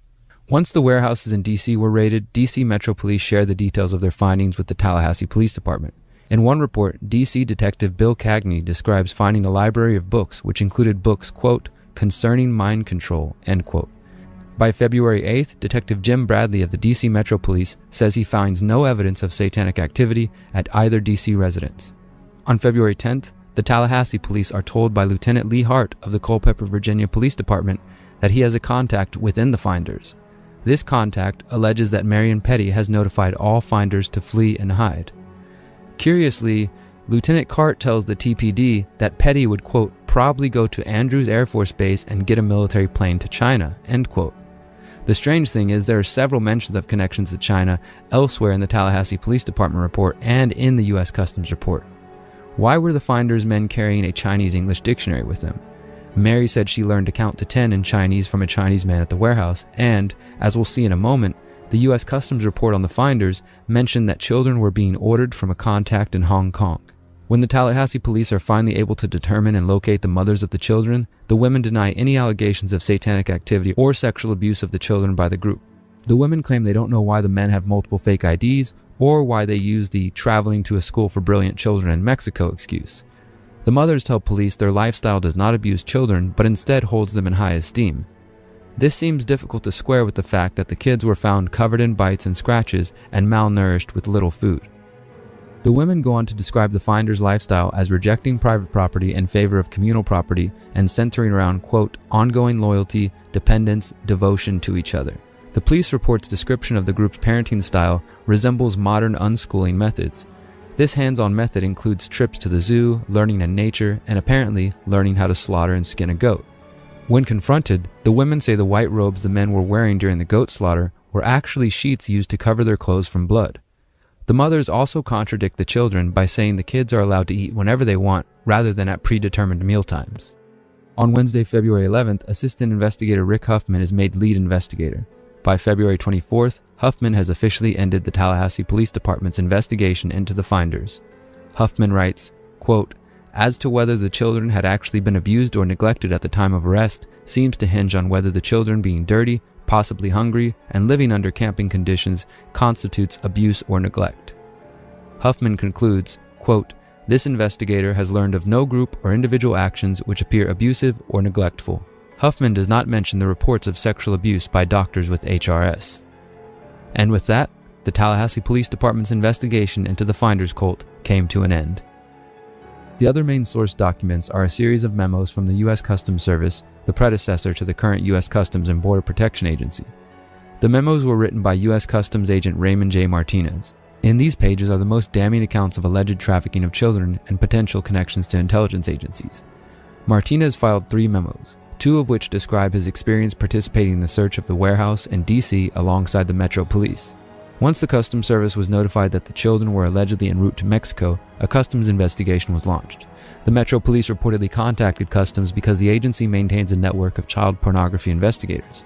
Once the warehouses in D.C. were raided, D.C. Metro Police shared the details of their findings with the Tallahassee Police Department. In one report, D.C. Detective Bill Cagney describes finding a library of books which included books, quote, concerning mind control, end quote. By February 8th, Detective Jim Bradley of the D.C. Metro Police says he finds no evidence of satanic activity at either D.C. residence. On February 10th, the Tallahassee Police are told by Lieutenant Lee Hart of the Culpeper, Virginia Police Department that he has a contact within the Finders. This contact alleges that Marion Petty has notified all Finders to flee and hide. Curiously, Lieutenant Cart tells the TPD that Petty would, quote, probably go to Andrews Air Force Base and get a military plane to China, end quote. The strange thing is there are several mentions of connections to China elsewhere in the Tallahassee Police Department report and in the U.S. Customs report. Why were the Finders men carrying a Chinese-English dictionary with them? Mary said she learned to count to 10 in Chinese from a Chinese man at the warehouse, and, as we'll see in a moment, the U.S. Customs report on the Finders mentioned that children were being ordered from a contact in Hong Kong. When the Tallahassee police are finally able to determine and locate the mothers of the children, the women deny any allegations of satanic activity or sexual abuse of the children by the group. The women claim they don't know why the men have multiple fake IDs or why they use the traveling to a school for brilliant children in Mexico excuse. The mothers tell police their lifestyle does not abuse children, but instead holds them in high esteem. This seems difficult to square with the fact that the kids were found covered in bites and scratches and malnourished with little food. The women go on to describe the Finders' lifestyle as rejecting private property in favor of communal property and centering around, quote, ongoing loyalty, dependence, devotion to each other. The police report's description of the group's parenting style resembles modern unschooling methods. This hands-on method includes trips to the zoo, learning in nature, and apparently learning how to slaughter and skin a goat. When confronted, the women say the white robes the men were wearing during the goat slaughter were actually sheets used to cover their clothes from blood. The mothers also contradict the children by saying the kids are allowed to eat whenever they want rather than at predetermined mealtimes. On Wednesday, February 11th, Assistant Investigator Rick Huffman is made lead investigator. By February 24th, Huffman has officially ended the Tallahassee Police Department's investigation into the finders. Huffman writes, quote, "As to whether the children had actually been abused or neglected at the time of arrest seems to hinge on whether the children being dirty, possibly hungry, and living under camping conditions constitutes abuse or neglect." Huffman concludes, quote, "This investigator has learned of no group or individual actions which appear abusive or neglectful." Huffman does not mention the reports of sexual abuse by doctors with HRS. And with that, the Tallahassee Police Department's investigation into the finders cult came to an end. The other main source documents are a series of memos from the U.S. Customs Service, the predecessor to the current U.S. Customs and Border Protection Agency. The memos were written by U.S. Customs Agent Raymond J. Martinez. In these pages are the most damning accounts of alleged trafficking of children and potential connections to intelligence agencies. Martinez filed 3 memos, 2 of which describe his experience participating in the search of the warehouse in D.C. alongside the Metro Police. Once the Customs Service was notified that the children were allegedly en route to Mexico, a customs investigation was launched. The Metro Police reportedly contacted Customs because the agency maintains a network of child pornography investigators.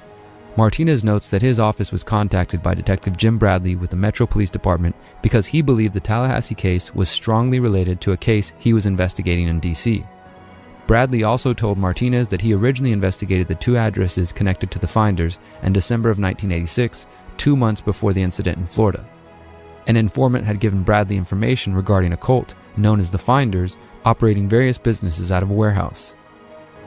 Martinez notes that his office was contacted by Detective Jim Bradley with the Metro Police Department because he believed the Tallahassee case was strongly related to a case he was investigating in D.C. Bradley also told Martinez that he originally investigated the 2 addresses connected to the finders in December of 1986, 2 months before the incident in Florida. An informant had given Bradley information regarding a cult known as the Finders, operating various businesses out of a warehouse.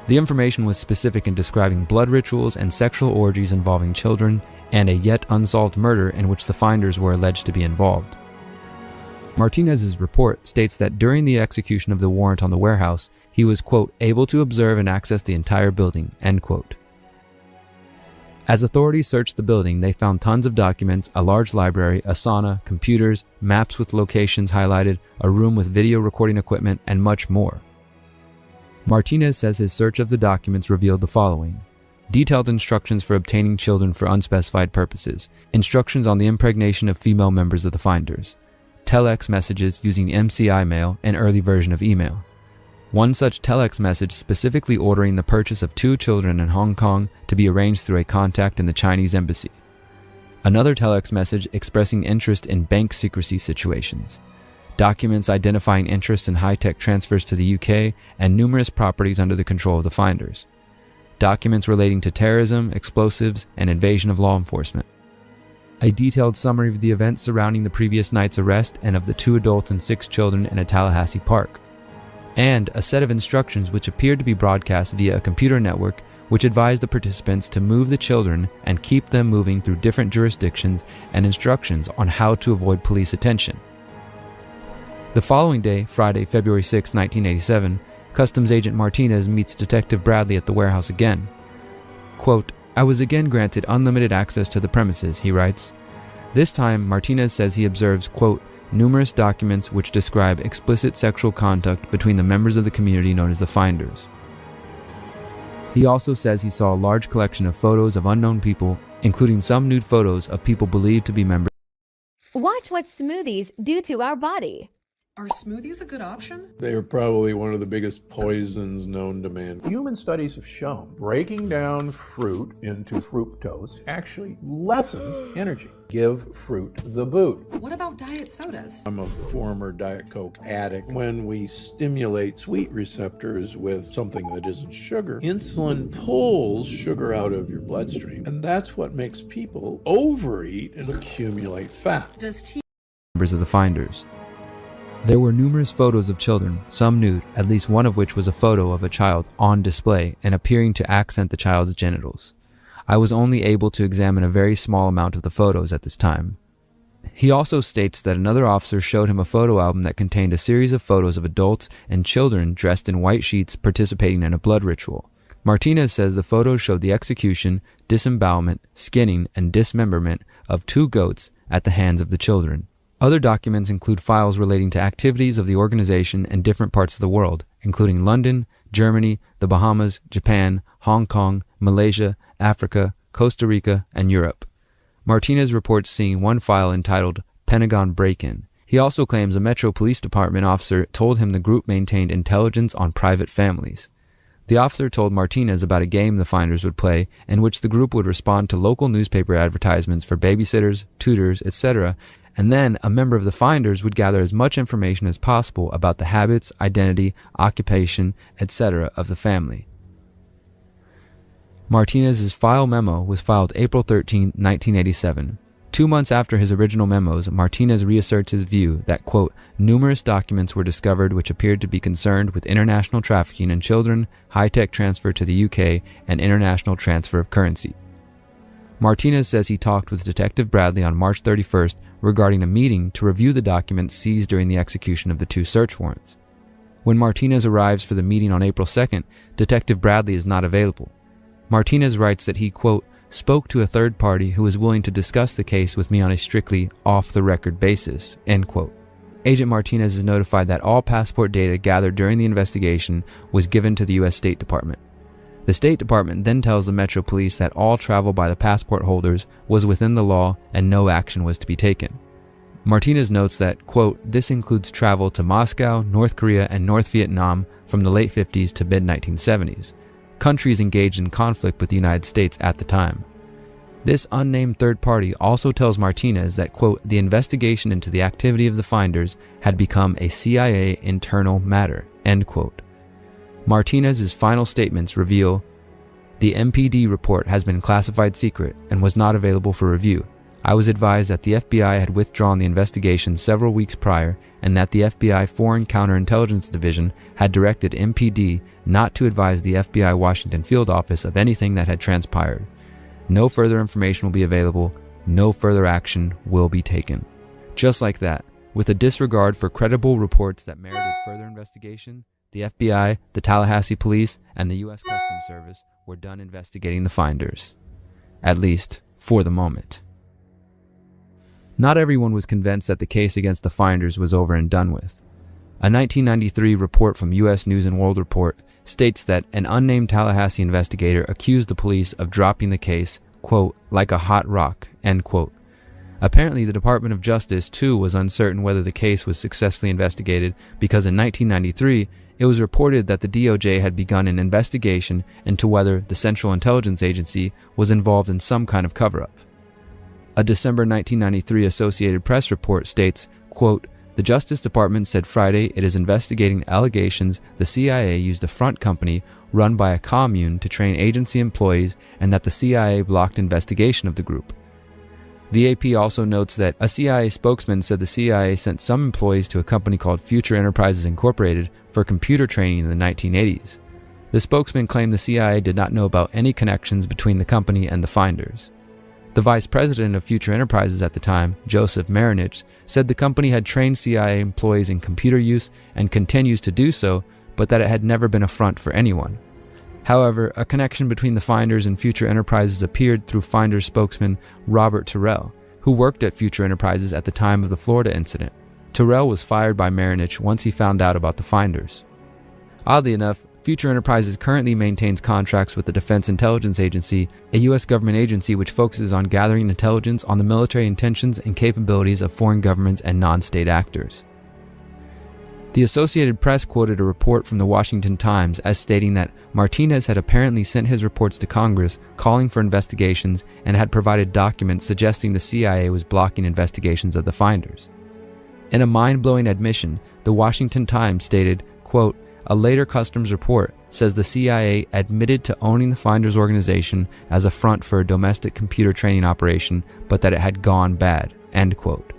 The information was specific in describing blood rituals and sexual orgies involving children and a yet unsolved murder in which the Finders were alleged to be involved. Martinez's report states that during the execution of the warrant on the warehouse, he was, quote, able to observe and access the entire building, end quote. As authorities searched the building, they found tons of documents, a large library, a sauna, computers, maps with locations highlighted, a room with video recording equipment, and much more. Martinez says his search of the documents revealed the following: detailed instructions for obtaining children for unspecified purposes, instructions on the impregnation of female members of the finders, telex messages using MCI mail, an early version of email. One such telex message specifically ordering the purchase of 2 children in Hong Kong to be arranged through a contact in the Chinese embassy. Another telex message expressing interest in bank secrecy situations. Documents identifying interest in high-tech transfers to the UK and numerous properties under the control of the finders. Documents relating to terrorism, explosives, and invasion of law enforcement. A detailed summary of the events surrounding the previous night's arrest and of the 2 adults and 6 children in a Tallahassee park. And a set of instructions which appeared to be broadcast via a computer network which advised the participants to move the children and keep them moving through different jurisdictions, and instructions on how to avoid police attention. The following day, Friday, February 6, 1987, Customs Agent Martinez meets Detective Bradley at the warehouse again. Quote, "I was again granted unlimited access to the premises," he writes. This time, Martinez says he observes, quote, "numerous documents which describe explicit sexual conduct between the members of the community known as the Finders." He also says he saw a large collection of photos of unknown people, including some nude photos of people believed to be members. Watch what smoothies do to our body. Are smoothies a good option? They are probably one of the biggest poisons known to man. Human studies have shown breaking down fruit into fructose actually lessens energy. Give fruit the boot. What about diet sodas? I'm a former Diet Coke addict. When we stimulate sweet receptors with something that isn't sugar, insulin pulls sugar out of your bloodstream. And that's what makes people overeat and accumulate fat. Does Members of the Finders. There were numerous photos of children, some nude, at least one of which was a photo of a child on display and appearing to accent the child's genitals. I was only able to examine a very small amount of the photos at this time. He also states that another officer showed him a photo album that contained a series of photos of adults and children dressed in white sheets participating in a blood ritual. Martinez says the photos showed the execution, disembowelment, skinning, and dismemberment of 2 goats at the hands of the children. Other documents include files relating to activities of the organization in different parts of the world, including London, Germany, the Bahamas, Japan, Hong Kong, Malaysia, Africa, Costa Rica, and Europe. Martinez reports seeing one file entitled Pentagon Break-In. He also claims a Metro Police Department officer told him the group maintained intelligence on private families. The officer told Martinez about a game the finders would play in which the group would respond to local newspaper advertisements for babysitters, tutors, etc., and then a member of the finders would gather as much information as possible about the habits, identity, occupation, etc. of the family. Martinez's file memo was filed April 13, 1987. 2 months after his original memos, Martinez reasserts his view that, quote, numerous documents were discovered which appeared to be concerned with international trafficking in children, high-tech transfer to the UK, and international transfer of currency. Martinez says he talked with Detective Bradley on March 31st regarding a meeting to review the documents seized during the execution of the 2 search warrants. When Martinez arrives for the meeting on April 2nd, Detective Bradley is not available. Martinez writes that he, quote, spoke to a third party who was willing to discuss the case with me on a strictly off-the-record basis, end quote. Agent Martinez is notified that all passport data gathered during the investigation was given to the U.S. State Department. The State Department then tells the Metro Police that all travel by the passport holders was within the law and no action was to be taken. Martinez notes that, quote, this includes travel to Moscow, North Korea, and North Vietnam from the late 50s to mid-1970s, countries engaged in conflict with the United States at the time. This unnamed third party also tells Martinez that, quote, the investigation into the activity of the finders had become a CIA internal matter, end quote. Martinez's final statements reveal the MPD report has been classified secret and was not available for review. I was advised that the FBI had withdrawn the investigation several weeks prior and that the FBI Foreign Counterintelligence Division had directed MPD not to advise the FBI Washington field office of anything that had transpired. No further information will be available. No further action will be taken. Just like that, with a disregard for credible reports that merited further investigation, the FBI, the Tallahassee Police, and the U.S. Customs Service were done investigating the finders. At least, for the moment. Not everyone was convinced that the case against the finders was over and done with. A 1993 report from U.S. News & World Report states that an unnamed Tallahassee investigator accused the police of dropping the case, quote, like a hot rock, end quote. Apparently, the Department of Justice, too, was uncertain whether the case was successfully investigated because in 1993, it was reported that the DOJ had begun an investigation into whether the Central Intelligence Agency was involved in some kind of cover-up. A December 1993 Associated Press report states, quote, the Justice Department said Friday it is investigating allegations the CIA used a front company run by a commune to train agency employees and that the CIA blocked investigation of the group. The AP also notes that a CIA spokesman said the CIA sent some employees to a company called Future Enterprises Incorporated for computer training in the 1980s. The spokesman claimed the CIA did not know about any connections between the company and the finders. The vice president of Future Enterprises at the time, Joseph Marinich, said the company had trained CIA employees in computer use and continues to do so, but that it had never been a front for anyone. However, a connection between the finders and Future Enterprises appeared through Finders spokesman Robert Terrell, who worked at Future Enterprises at the time of the Florida incident. Terrell was fired by Marinich once he found out about the finders. Oddly enough, Future Enterprises currently maintains contracts with the Defense Intelligence Agency, a U.S. government agency which focuses on gathering intelligence on the military intentions and capabilities of foreign governments and non-state actors. The Associated Press quoted a report from the Washington Times as stating that Martinez had apparently sent his reports to Congress calling for investigations and had provided documents suggesting the CIA was blocking investigations of the finders. In a mind-blowing admission, the Washington Times stated, quote, a later customs report says the CIA admitted to owning the Finders organization as a front for a domestic computer training operation, but that it had gone bad, end quote.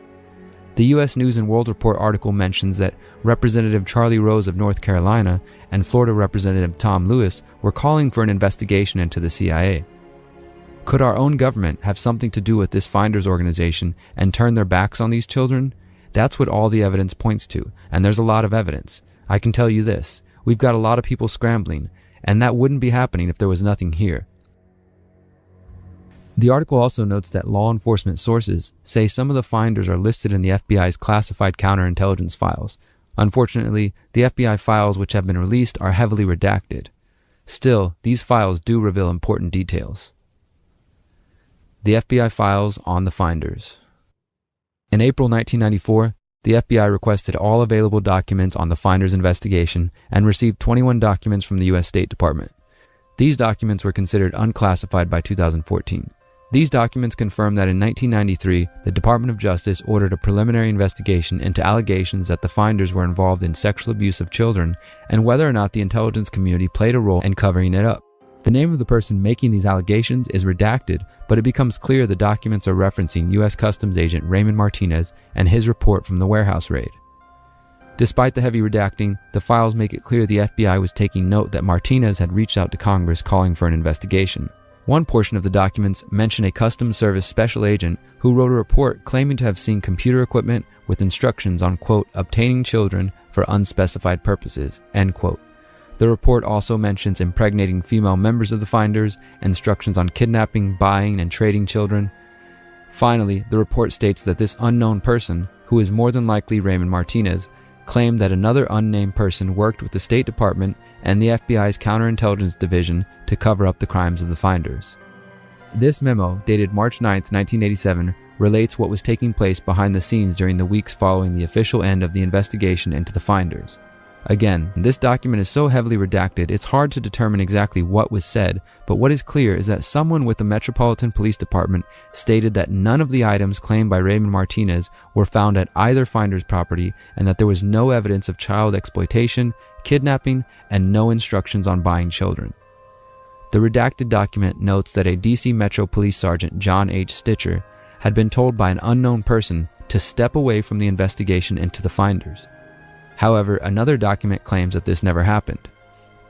The U.S. News & World Report article mentions that Representative Charlie Rose of North Carolina and Florida Representative Tom Lewis were calling for an investigation into the CIA. Could our own government have something to do with this Finders organization and turn their backs on these children? That's what all the evidence points to, and there's a lot of evidence. I can tell you this, we've got a lot of people scrambling, and that wouldn't be happening if there was nothing here. The article also notes that law enforcement sources say some of the finders are listed in the FBI's classified counterintelligence files. Unfortunately, the FBI files which have been released are heavily redacted. Still, these files do reveal important details. The FBI files on the finders. In April 1994, the FBI requested all available documents on the finders' investigation and received 21 documents from the U.S. State Department. These documents were considered unclassified by 2014. These documents confirm that in 1993, the Department of Justice ordered a preliminary investigation into allegations that the finders were involved in sexual abuse of children and whether or not the intelligence community played a role in covering it up. The name of the person making these allegations is redacted, but it becomes clear the documents are referencing U.S. Customs Agent Raymond Martinez and his report from the warehouse raid. Despite the heavy redacting, the files make it clear the FBI was taking note that Martinez had reached out to Congress calling for an investigation. One portion of the documents mention a Customs Service special agent who wrote a report claiming to have seen computer equipment with instructions on, quote, obtaining children for unspecified purposes, end quote. The report also mentions impregnating female members of the finders, instructions on kidnapping, buying, and trading children. Finally, the report states that this unknown person, who is more than likely Raymond Martinez, claimed that another unnamed person worked with the State Department and the FBI's counterintelligence division to cover up the crimes of the finders. This memo, dated March 9, 1987, relates what was taking place behind the scenes during the weeks following the official end of the investigation into the finders. Again, this document is so heavily redacted, it's hard to determine exactly what was said, but what is clear is that someone with the Metropolitan Police Department stated that none of the items claimed by Raymond Martinez were found at either finder's property and that there was no evidence of child exploitation, kidnapping, and no instructions on buying children. The redacted document notes that a DC Metro Police Sergeant John H. Stitcher had been told by an unknown person to step away from the investigation into the finders. However, another document claims that this never happened.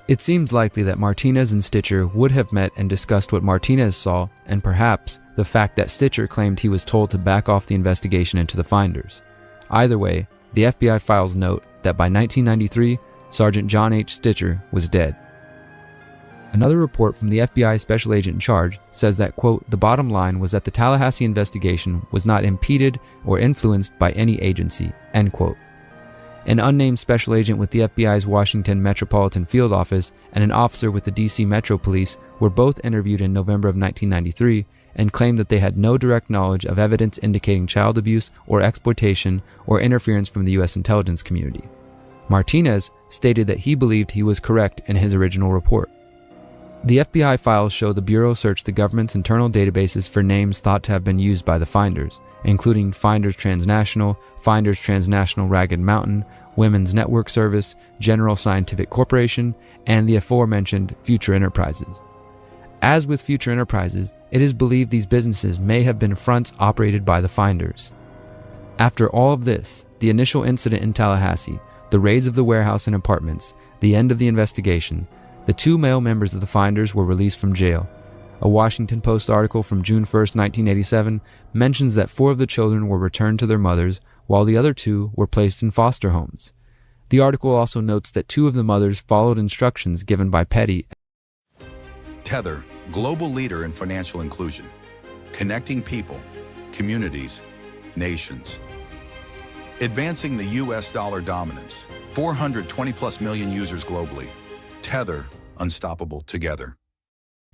It seems likely that Martinez and Stitcher would have met and discussed what Martinez saw, and perhaps the fact that Stitcher claimed he was told to back off the investigation into the finders. Either way, the FBI files note that by 1993, Sergeant John H. Stitcher was dead. Another report from the FBI special agent in charge says that, quote, the bottom line was that the Tallahassee investigation was not impeded or influenced by any agency, end quote. An unnamed special agent with the FBI's Washington Metropolitan Field Office and an officer with the DC Metro Police were both interviewed in November of 1993 and claimed that they had no direct knowledge of evidence indicating child abuse or exploitation or interference from the U.S. intelligence community. Martinez stated that he believed he was correct in his original report. The FBI files show the Bureau searched the government's internal databases for names thought to have been used by the finders, including Finders Transnational, Finders Transnational Ragged Mountain, Women's Network Service, General Scientific Corporation, and the aforementioned Future Enterprises. As with Future Enterprises, it is believed these businesses may have been fronts operated by the finders. After all of this, the initial incident in Tallahassee, the raids of the warehouse and apartments, the end of the investigation, the two male members of the finders were released from jail. A Washington Post article from June 1, 1987 mentions that 4 of the children were returned to their mothers, while the other 2 were placed in foster homes. The article also notes that 2 of the mothers followed instructions given by Petty. Tether, global leader in financial inclusion, connecting people, communities, nations. Advancing the U.S. dollar dominance, 420+ million users globally. Tether, unstoppable together.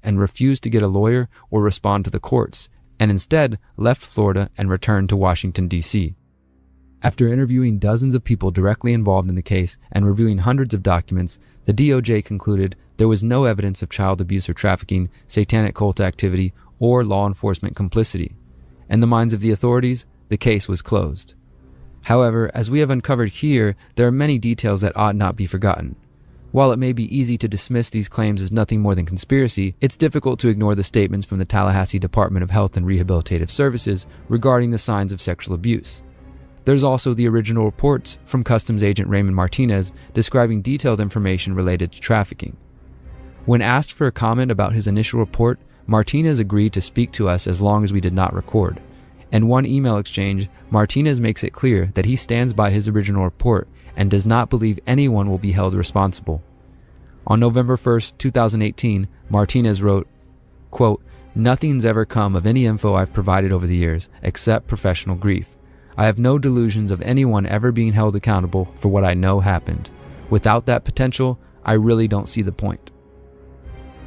And refused to get a lawyer or respond to the courts, and instead left Florida and returned to Washington, D.C. After interviewing dozens of people directly involved in the case and reviewing hundreds of documents, the DOJ concluded there was no evidence of child abuse or trafficking, satanic cult activity, or law enforcement complicity. In the minds of the authorities, the case was closed. However, as we have uncovered here, there are many details that ought not be forgotten. While it may be easy to dismiss these claims as nothing more than conspiracy, it's difficult to ignore the statements from the Tallahassee Department of Health and Rehabilitative Services regarding the signs of sexual abuse. There's also the original reports from Customs Agent Raymond Martinez describing detailed information related to trafficking. When asked for a comment about his initial report, Martinez agreed to speak to us as long as we did not record. In one email exchange, Martinez makes it clear that he stands by his original report and does not believe anyone will be held responsible. On November 1, 2018, Martinez wrote, quote, Nothing's ever come of any info I've provided over the years except professional grief. I have no delusions of anyone ever being held accountable for what I know happened. Without that potential, I really don't see the point.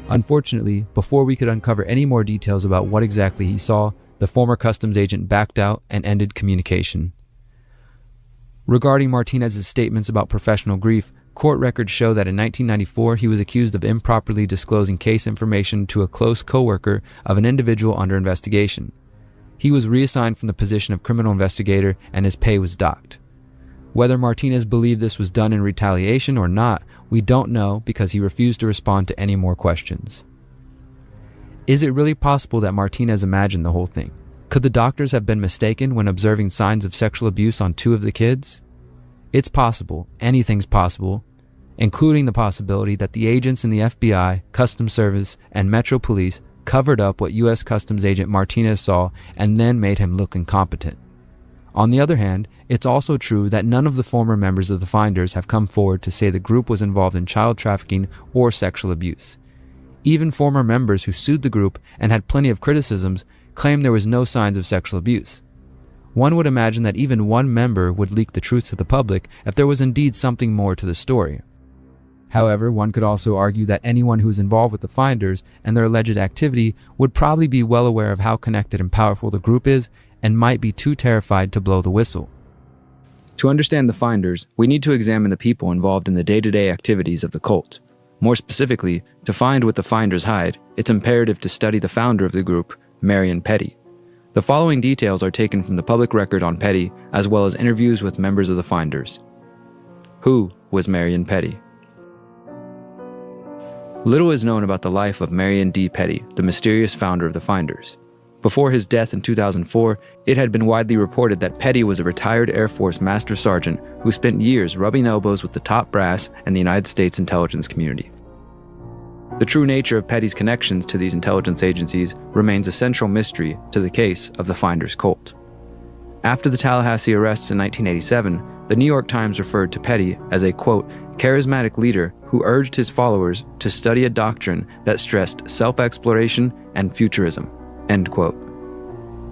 Unfortunately, before we could uncover any more details about what exactly he saw, the former customs agent backed out and ended communication. Regarding Martinez's statements about professional grief, court records show that in 1994 he was accused of improperly disclosing case information to a close co-worker of an individual under investigation. He was reassigned from the position of criminal investigator and his pay was docked. Whether Martinez believed this was done in retaliation or not, we don't know because he refused to respond to any more questions. Is it really possible that Martinez imagined the whole thing? Could the doctors have been mistaken when observing signs of sexual abuse on 2 of the kids? It's possible. Anything's possible, including the possibility that the agents in the FBI, Customs Service, and Metro Police covered up what U.S. Customs Agent Martinez saw and then made him look incompetent. On the other hand, it's also true that none of the former members of the Finders have come forward to say the group was involved in child trafficking or sexual abuse. Even former members who sued the group and had plenty of criticisms claim there was no signs of sexual abuse. One would imagine that even one member would leak the truth to the public if there was indeed something more to the story. However, one could also argue that anyone who is involved with the Finders and their alleged activity would probably be well aware of how connected and powerful the group is and might be too terrified to blow the whistle. To understand the Finders, we need to examine the people involved in the day-to-day activities of the cult. More specifically, to find what the Finders hide, it's imperative to study the founder of the group, Marion Petty. The following details are taken from the public record on Petty, as well as interviews with members of the Finders. Who was Marion Petty? Little is known about the life of Marion D. Petty, the mysterious founder of the Finders. Before his death in 2004, it had been widely reported that Petty was a retired Air Force Master Sergeant who spent years rubbing elbows with the top brass and the United States intelligence community. The true nature of Petty's connections to these intelligence agencies remains a central mystery to the case of the Finders cult. After the Tallahassee arrests in 1987, the New York Times referred to Petty as a, quote, charismatic leader who urged his followers to study a doctrine that stressed self-exploration and futurism, end quote.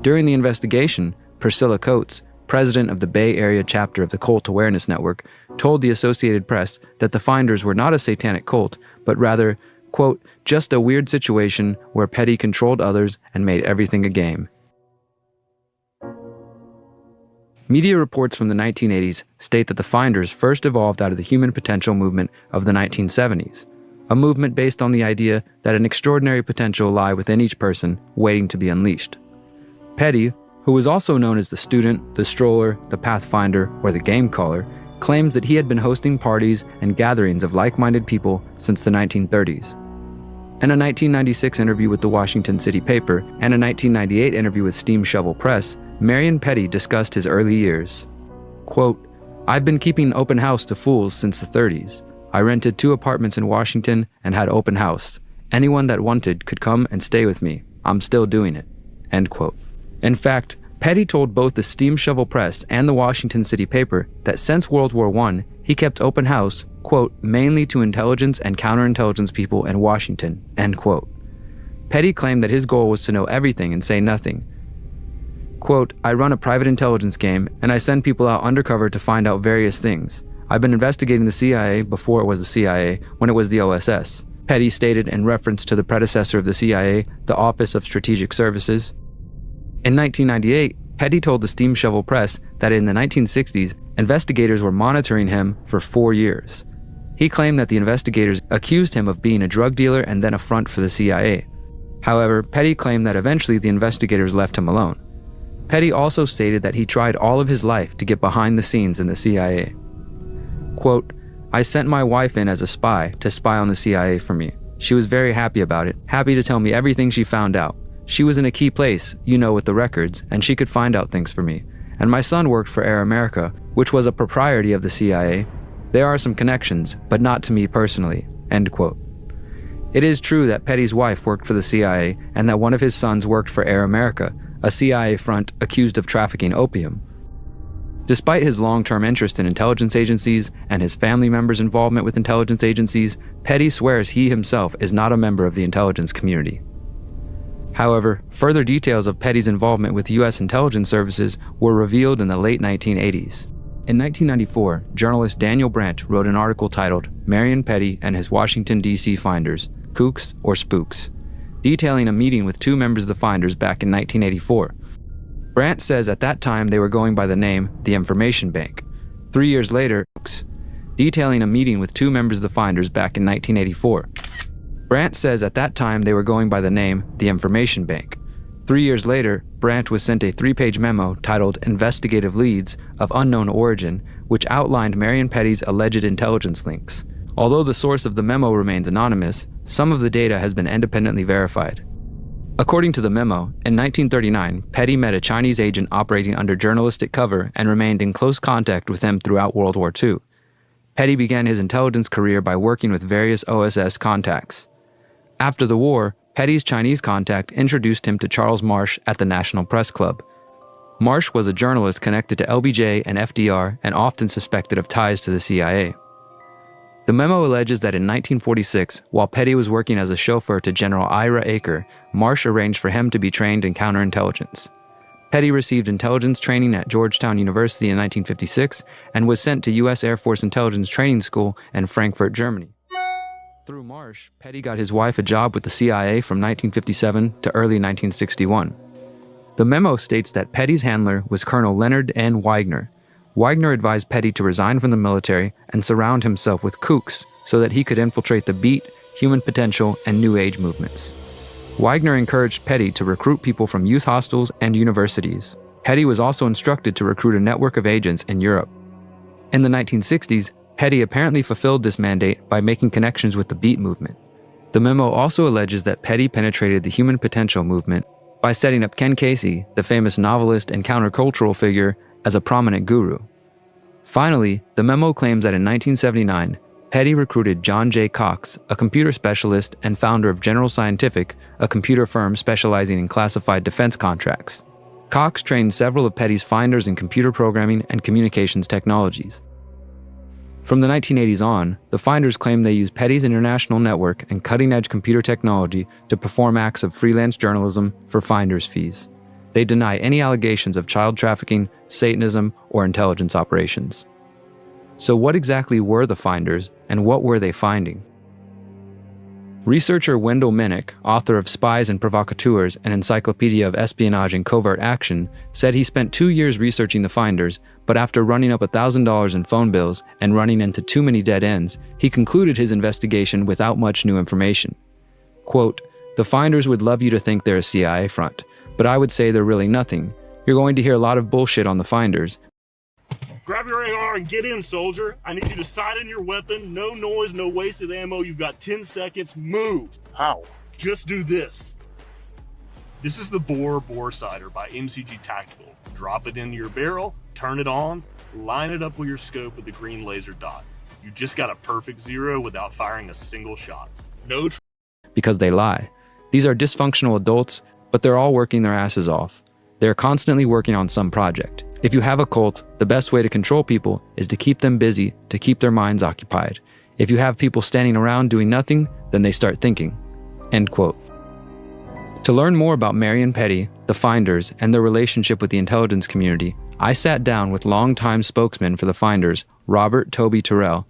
During the investigation, Priscilla Coates, president of the Bay Area chapter of the Cult Awareness Network, told the Associated Press that the Finders were not a satanic cult, but rather, quote, just a weird situation where Petty controlled others and made everything a game. Media reports from the 1980s state that the Finders first evolved out of the human potential movement of the 1970s, a movement based on the idea that an extraordinary potential lie within each person waiting to be unleashed. Petty, who was also known as the student, the stroller, the pathfinder, or the game caller, claims that he had been hosting parties and gatherings of like-minded people since the 1930s. In a 1996 interview with the Washington City paper and a 1998 interview with Steam Shovel Press, Marion Petty discussed his early years. Quote, I've been keeping open house to fools since the 30s. I rented 2 apartments in Washington and had open house. Anyone that wanted could come and stay with me. I'm still doing it, end quote. In fact, Petty told both the Steam Shovel Press and the Washington City paper that since World War I, he kept open house, quote, mainly to intelligence and counterintelligence people in Washington, end quote. Petty claimed that his goal was to know everything and say nothing. Quote, I run a private intelligence game and I send people out undercover to find out various things. I've been investigating the CIA before it was the CIA, when it was the OSS, Petty stated in reference to the predecessor of the CIA, the Office of Strategic Services. In 1998, Petty told the Steam Shovel Press that in the 1960s, investigators were monitoring him for 4 years. He claimed that the investigators accused him of being a drug dealer and then a front for the CIA. However, Petty claimed that eventually the investigators left him alone. Petty also stated that he tried all of his life to get behind the scenes in the CIA. Quote, I sent my wife in as a spy to spy on the CIA for me. She was very happy about it, happy to tell me everything she found out. She was in a key place, you know, with the records, and she could find out things for me. And my son worked for Air America, which was a propriety of the CIA. There are some connections, but not to me personally, end quote. It is true that Petty's wife worked for the CIA and that one of his sons worked for Air America, a CIA front accused of trafficking opium. Despite his long-term interest in intelligence agencies and his family members' involvement with intelligence agencies, Petty swears he himself is not a member of the intelligence community. However, further details of Petty's involvement with U.S. intelligence services were revealed in the late 1980s. In 1994, journalist Daniel Brandt wrote an article titled Marion Petty and His Washington, D.C. Finders, Kooks or Spooks, detailing a meeting with two members of the Finders back in 1984. Brandt says at that time they were going by the name the Information Bank. 3 years later, detailing a meeting with two members of the Finders back in 1984. Brandt says at that time they were going by the name the Information Bank. 3 years later, Brandt was sent a 3-page memo titled Investigative Leads of Unknown Origin, which outlined Marion Petty's alleged intelligence links. Although the source of the memo remains anonymous, some of the data has been independently verified. According to the memo, in 1939, Petty met a Chinese agent operating under journalistic cover and remained in close contact with him throughout World War II. Petty began his intelligence career by working with various OSS contacts. After the war, Petty's Chinese contact introduced him to Charles Marsh at the National Press Club. Marsh was a journalist connected to LBJ and FDR and often suspected of ties to the CIA. The memo alleges that in 1946, while Petty was working as a chauffeur to General Ira Aker, Marsh arranged for him to be trained in counterintelligence. Petty received intelligence training at Georgetown University in 1956 and was sent to U.S. Air Force Intelligence Training School in Frankfurt, Germany. Through Marsh, Petty got his wife a job with the CIA from 1957 to early 1961. The memo states that Petty's handler was Colonel Leonard N. Wagner. Wagner advised Petty to resign from the military and surround himself with kooks so that he could infiltrate the Beat, Human Potential, and New Age movements. Wagner encouraged Petty to recruit people from youth hostels and universities. Petty was also instructed to recruit a network of agents in Europe. In the 1960s, Petty apparently fulfilled this mandate by making connections with the Beat movement. The memo also alleges that Petty penetrated the Human Potential movement by setting up Ken Casey, the famous novelist and countercultural figure, as a prominent guru. Finally, the memo claims that in 1979, Petty recruited John J. Cox, a computer specialist and founder of General Scientific, a computer firm specializing in classified defense contracts. Cox trained several of Petty's finders in computer programming and communications technologies. From the 1980s on, the finders claim they use Petty's international network and cutting-edge computer technology to perform acts of freelance journalism for finders' fees. They deny any allegations of child trafficking, Satanism, or intelligence operations. So what exactly were the finders, and what were they finding? Researcher Wendell Minnick, author of Spies and Provocateurs, an encyclopedia of espionage and covert action, said he spent 2 years researching the finders, but after running up $1,000 in phone bills and running into too many dead ends, he concluded his investigation without much new information. Quote, "The finders would love you to think they're a CIA front, but I would say they're really nothing. You're going to hear a lot of bullshit on the finders. Grab your AR and get in, soldier. I need you to sight in your weapon. No noise, no wasted ammo. You've got 10 seconds. Move. How? Just do this. This is the bore sighter by MCG Tactical. Drop it into your barrel, turn it on, line it up with your scope with the green laser dot. You just got a perfect 0 without firing a single shot. No because they lie. These are dysfunctional adults, but they're all working their asses off. They're constantly working on some project. If you have a cult, the best way to control people is to keep them busy, to keep their minds occupied. If you have people standing around doing nothing, then they start thinking." End quote. To learn more about Marion Petty, the Finders, and their relationship with the intelligence community, I sat down with longtime spokesman for the Finders, Robert Toby Terrell.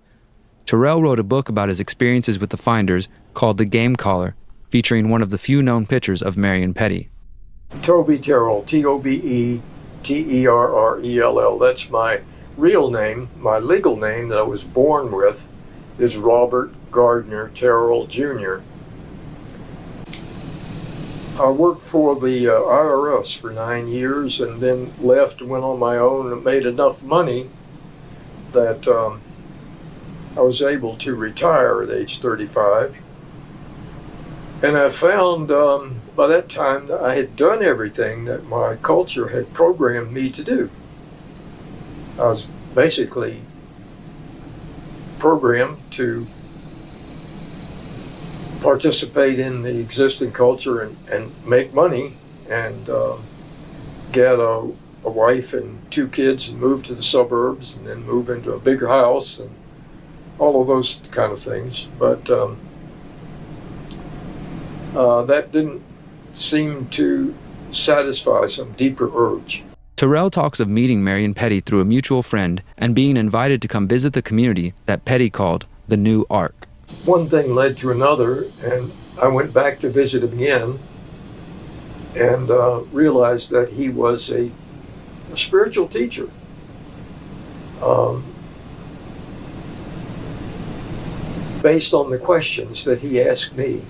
Terrell wrote a book about his experiences with the Finders called The Game Caller, featuring one of the few known pictures of Marion Petty. Toby Terrell, Tobeterrell. That's my real name. My legal name that I was born with is Robert Gardner Terrell Jr. I worked for the IRS for 9 years and then left and went on my own and made enough money that I was able to retire at age 35. And I found by that time that I had done everything that my culture had programmed me to do. I was basically programmed to participate in the existing culture and make money and get a wife and 2 kids and move to the suburbs and then move into a bigger house and all of those kind of things. But that didn't seemed to satisfy some deeper urge. Terrell talks of meeting Marion Petty through a mutual friend and being invited to come visit the community that Petty called the New Ark. One thing led to another, and I went back to visit him again and realized that he was a spiritual teacher. Based on the questions that he asked me.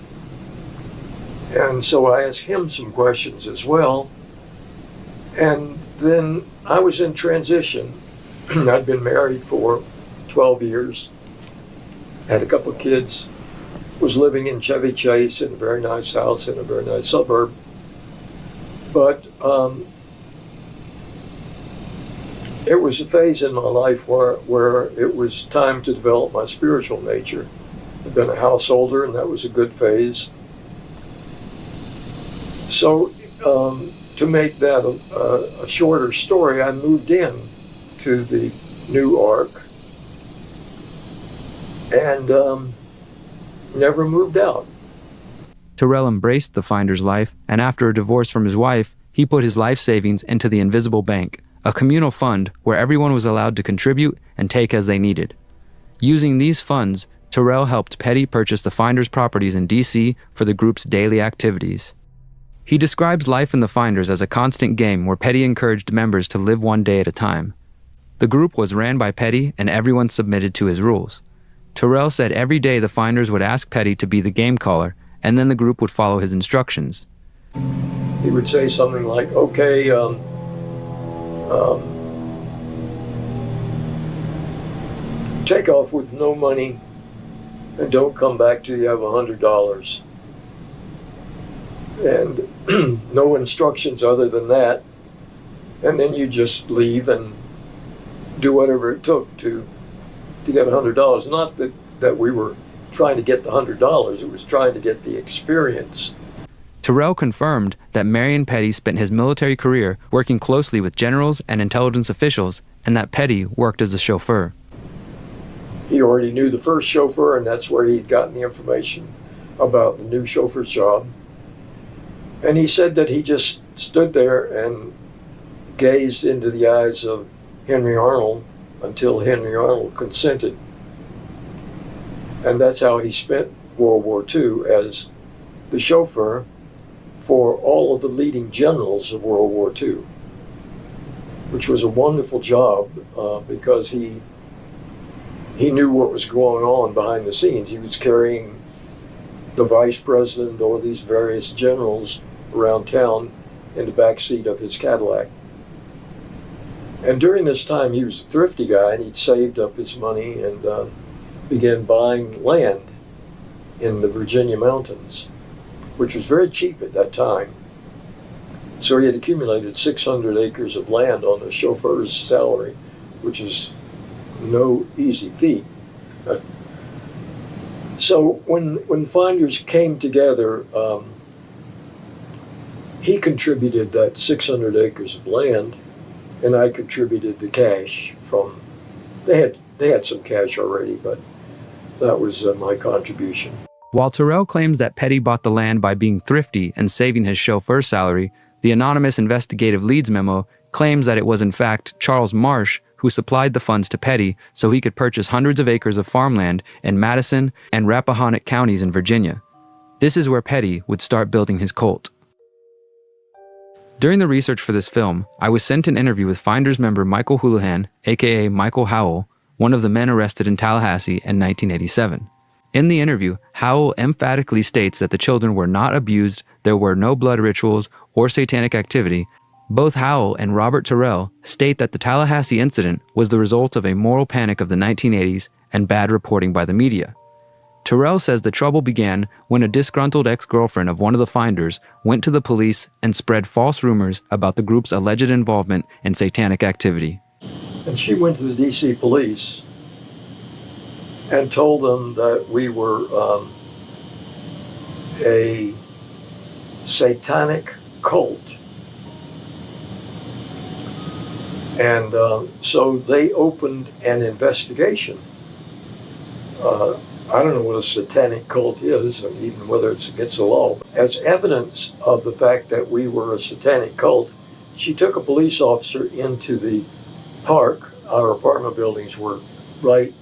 And so I asked him some questions as well. And then I was in transition. I'd been married for 12 years, had a couple of kids, was living in Chevy Chase in a very nice house in a very nice suburb. But it was a phase in my life where it was time to develop my spiritual nature. I'd been a householder, and that was a good phase. So to make that a shorter story, I moved in to the New Ark and never moved out. Terrell embraced the finder's life, and after a divorce from his wife, he put his life savings into the Invisible Bank, a communal fund where everyone was allowed to contribute and take as they needed. Using these funds, Terrell helped Petty purchase the finder's properties in D.C. for the group's daily activities. He describes life in the Finders as a constant game where Petty encouraged members to live one day at a time. The group was ran by Petty, and everyone submitted to his rules. Terrell said every day the Finders would ask Petty to be the game caller, and then the group would follow his instructions. He would say something like, okay, take off with no money and don't come back till you have $100. And no instructions other than that. And then you just leave and do whatever it took to get $100. Not that we were trying to get the $100, it was trying to get the experience. Terrell confirmed that Marion Petty spent his military career working closely with generals and intelligence officials, and that Petty worked as a chauffeur. He already knew the first chauffeur, and that's where he'd gotten the information about the new chauffeur's job. And he said that he just stood there and gazed into the eyes of Henry Arnold until Henry Arnold consented. And that's how he spent World War II, as the chauffeur for all of the leading generals of World War II, which was a wonderful job because he knew what was going on behind the scenes. He was carrying the vice president or these various generals around town in the back seat of his Cadillac. And during this time, he was a thrifty guy, and he'd saved up his money and began buying land in the Virginia mountains, which was very cheap at that time. So he had accumulated 600 acres of land on the chauffeur's salary, which is no easy feat. So when Finders came together, he contributed that 600 acres of land, and I contributed the cash from. They had some cash already, but that was my contribution. While Terrell claims that Petty bought the land by being thrifty and saving his chauffeur's salary, the anonymous investigative leads memo claims that it was in fact Charles Marsh who supplied the funds to Petty so he could purchase hundreds of acres of farmland in Madison and Rappahannock counties in Virginia. This is where Petty would start building his cult. During the research for this film, I was sent an interview with Finders member Michael Houlihan, aka Michael Howell, one of the men arrested in Tallahassee in 1987. In the interview, Howell emphatically states that the children were not abused, there were no blood rituals or satanic activity. Both Howell and Robert Terrell state that the Tallahassee incident was the result of a moral panic of the 1980s and bad reporting by the media. Terrell says the trouble began when a disgruntled ex-girlfriend of one of the Finders went to the police and spread false rumors about the group's alleged involvement in satanic activity. And she went to the D.C. police and told them that we were a satanic cult. And so they opened an investigation I don't know what a satanic cult is, or even whether it's against the law. As evidence of the fact that we were a satanic cult, she took a police officer into the park. Our apartment buildings were right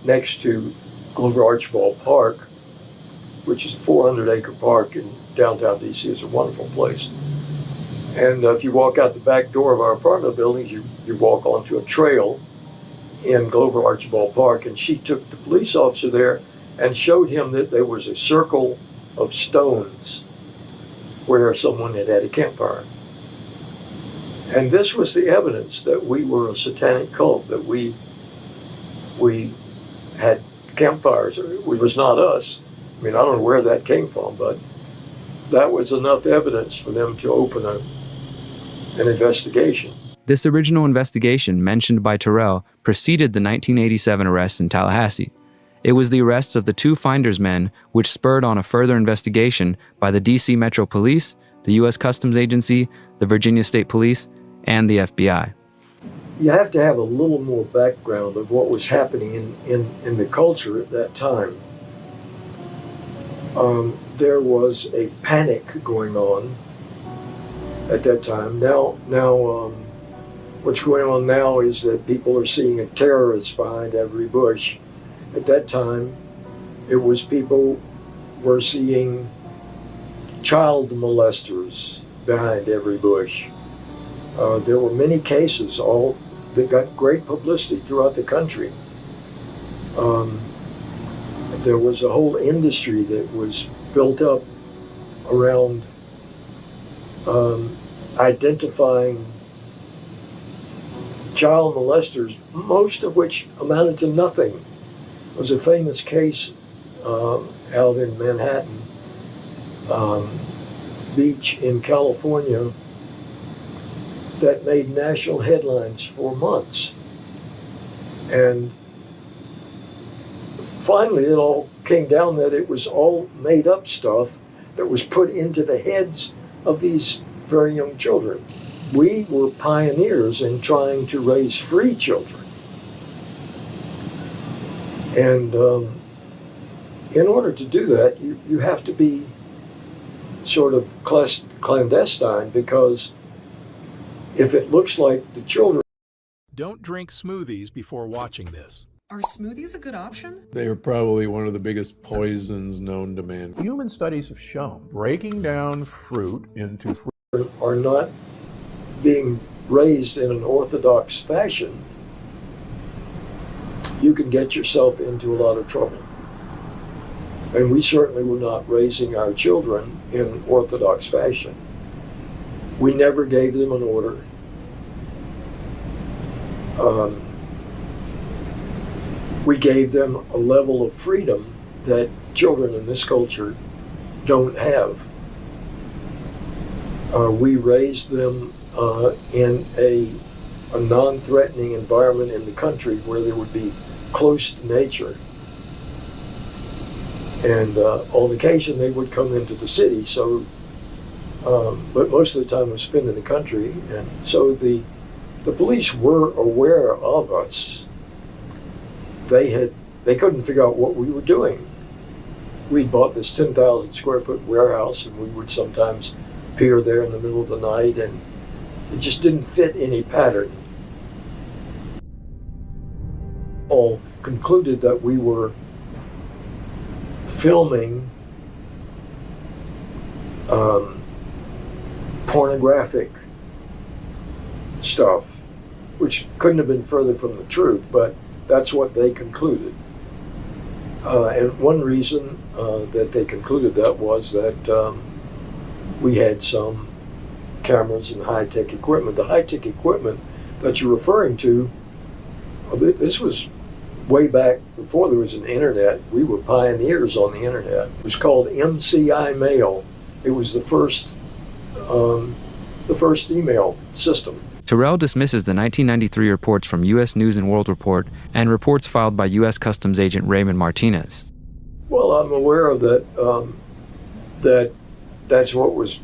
next to Glover Archibald Park, which is a 400-acre park in downtown D.C. It's a wonderful place. And if you walk out the back door of our apartment buildings, you walk onto a trail in Glover Archibald Park, and she took the police officer there and showed him that there was a circle of stones where someone had had a campfire. And this was the evidence that we were a satanic cult, that we had campfires. It was not us. I mean, I don't know where that came from, but that was enough evidence for them to open an investigation. This original investigation mentioned by Terrell preceded the 1987 arrests in Tallahassee. It was the arrests of the two Finders men which spurred on a further investigation by the D.C. Metro Police, the U.S. Customs Agency, the Virginia State Police, and the FBI. You have to have a little more background of what was happening in the culture at that time. There was a panic going on at that time. Now, what's going on now is that people are seeing a terrorist behind every bush. At that time, it was people were seeing child molesters behind every bush. There were many cases that got great publicity throughout the country. There was a whole industry that was built up around identifying child molesters, most of which amounted to nothing. There was a famous case out in Manhattan Beach in California that made national headlines for months. And finally, it all came down that it was all made up stuff that was put into the heads of these very young children. We were pioneers in trying to raise free children. And in order to do that, you have to be sort of clandestine, because if it looks like the children... Don't drink smoothies before watching this. Are smoothies a good option? They are probably one of the biggest poisons known to man. Human studies have shown breaking down fruit into fruit are not being raised in an orthodox fashion, you can get yourself into a lot of trouble. And we certainly were not raising our children in an orthodox fashion. We never gave them an order. We gave them a level of freedom that children in this culture don't have. We raised them in a non-threatening environment in the country where they would be close to nature. And on occasion they would come into the city, so but most of the time was spent in the country. And so the police were aware of us. They couldn't figure out what we were doing. We'd bought this 10,000 square foot warehouse, and we would sometimes appear there in the middle of the night, and it just didn't fit any pattern. All concluded that we were filming pornographic stuff, which couldn't have been further from the truth, but that's what they concluded. And one reason that they concluded that was that we had some cameras and high-tech equipment. The high-tech equipment that you're referring to, this was way back before there was an internet. We were pioneers on the internet. It was called MCI Mail. It was the first email system. Terrell dismisses the 1993 reports from U.S. News & World Report and reports filed by U.S. Customs Agent Raymond Martinez. Well, I'm aware of that. That's what was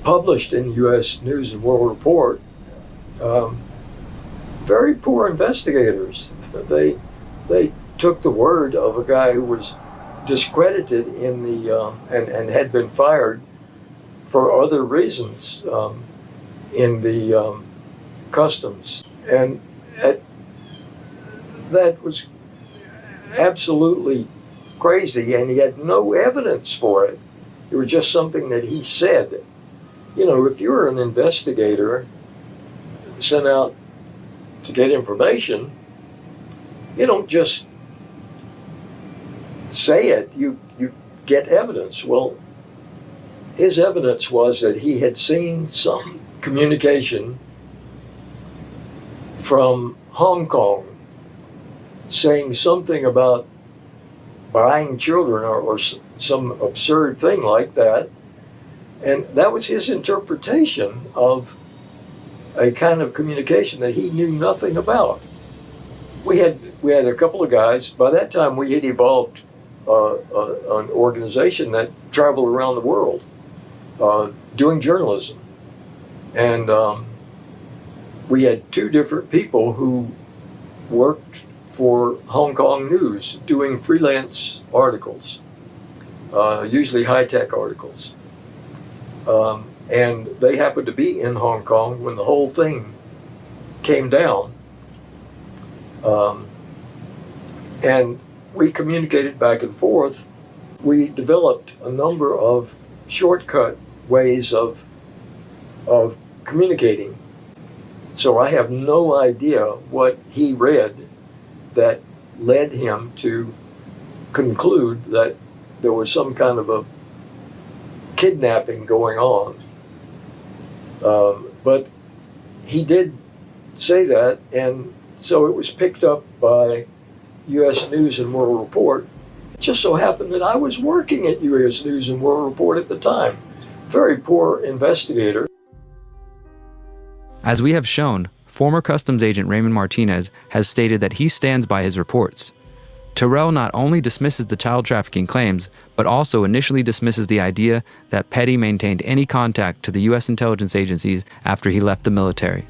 published in U.S. News & World Report. Very poor investigators. They took the word of a guy who was discredited in the and had been fired for other reasons in the customs, and that was absolutely crazy, and he had no evidence for it. It was just something that he said. You know, if you're an investigator sent out to get information, you don't just say it, you get evidence. Well, his evidence was that he had seen some communication from Hong Kong saying something about buying children or some absurd thing like that. And that was his interpretation of a kind of communication that he knew nothing about. We had a couple of guys. By that time, we had evolved an organization that traveled around the world doing journalism. And we had two different people who worked for Hong Kong News doing freelance articles, usually high-tech articles. And they happened to be in Hong Kong when the whole thing came down. And we communicated back and forth. We developed a number of shortcut ways of communicating. So I have no idea what he read that led him to conclude that there was some kind of a kidnapping going on. But he did say that, and so it was picked up by U.S. News and World Report. It just so happened that I was working at U.S. News and World Report at the time. Very poor investigator. As we have shown, former customs agent Raymond Martinez has stated that he stands by his reports. Terrell not only dismisses the child trafficking claims, but also initially dismisses the idea that Petty maintained any contact to the U.S. intelligence agencies after he left the military.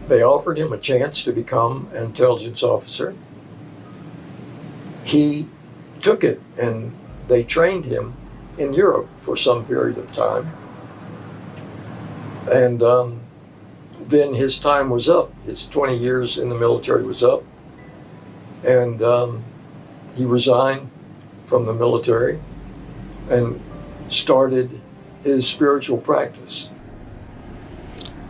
They offered him a chance to become an intelligence officer. He took it, and they trained him in Europe for some period of time. And then his time was up. His 20 years in the military was up. And he resigned from the military and started his spiritual practice.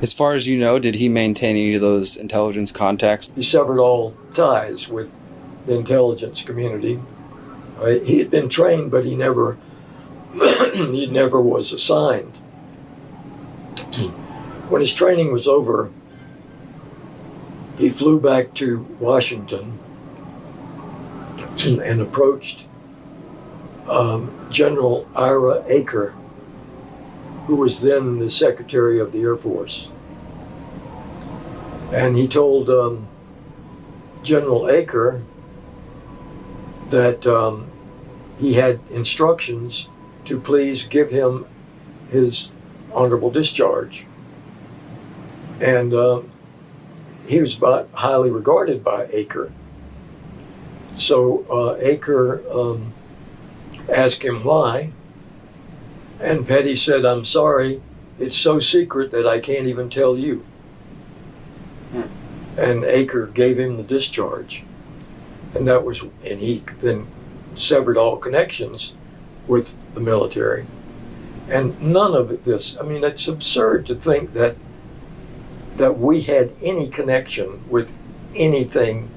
As far as you know, did he maintain any of those intelligence contacts? He severed all ties with the intelligence community. He had been trained, but he never was assigned. When his training was over, he flew back to Washington and approached General Ira Aker, who was then the Secretary of the Air Force. And he told General Aker that he had instructions to please give him his honorable discharge. And he was highly regarded by Aker. So Aker asked him why, and Petty said, "I'm sorry, it's so secret that I can't even tell you." And Aker gave him the discharge, and he then severed all connections with the military. And none of this, I mean, it's absurd to think that we had any connection with anything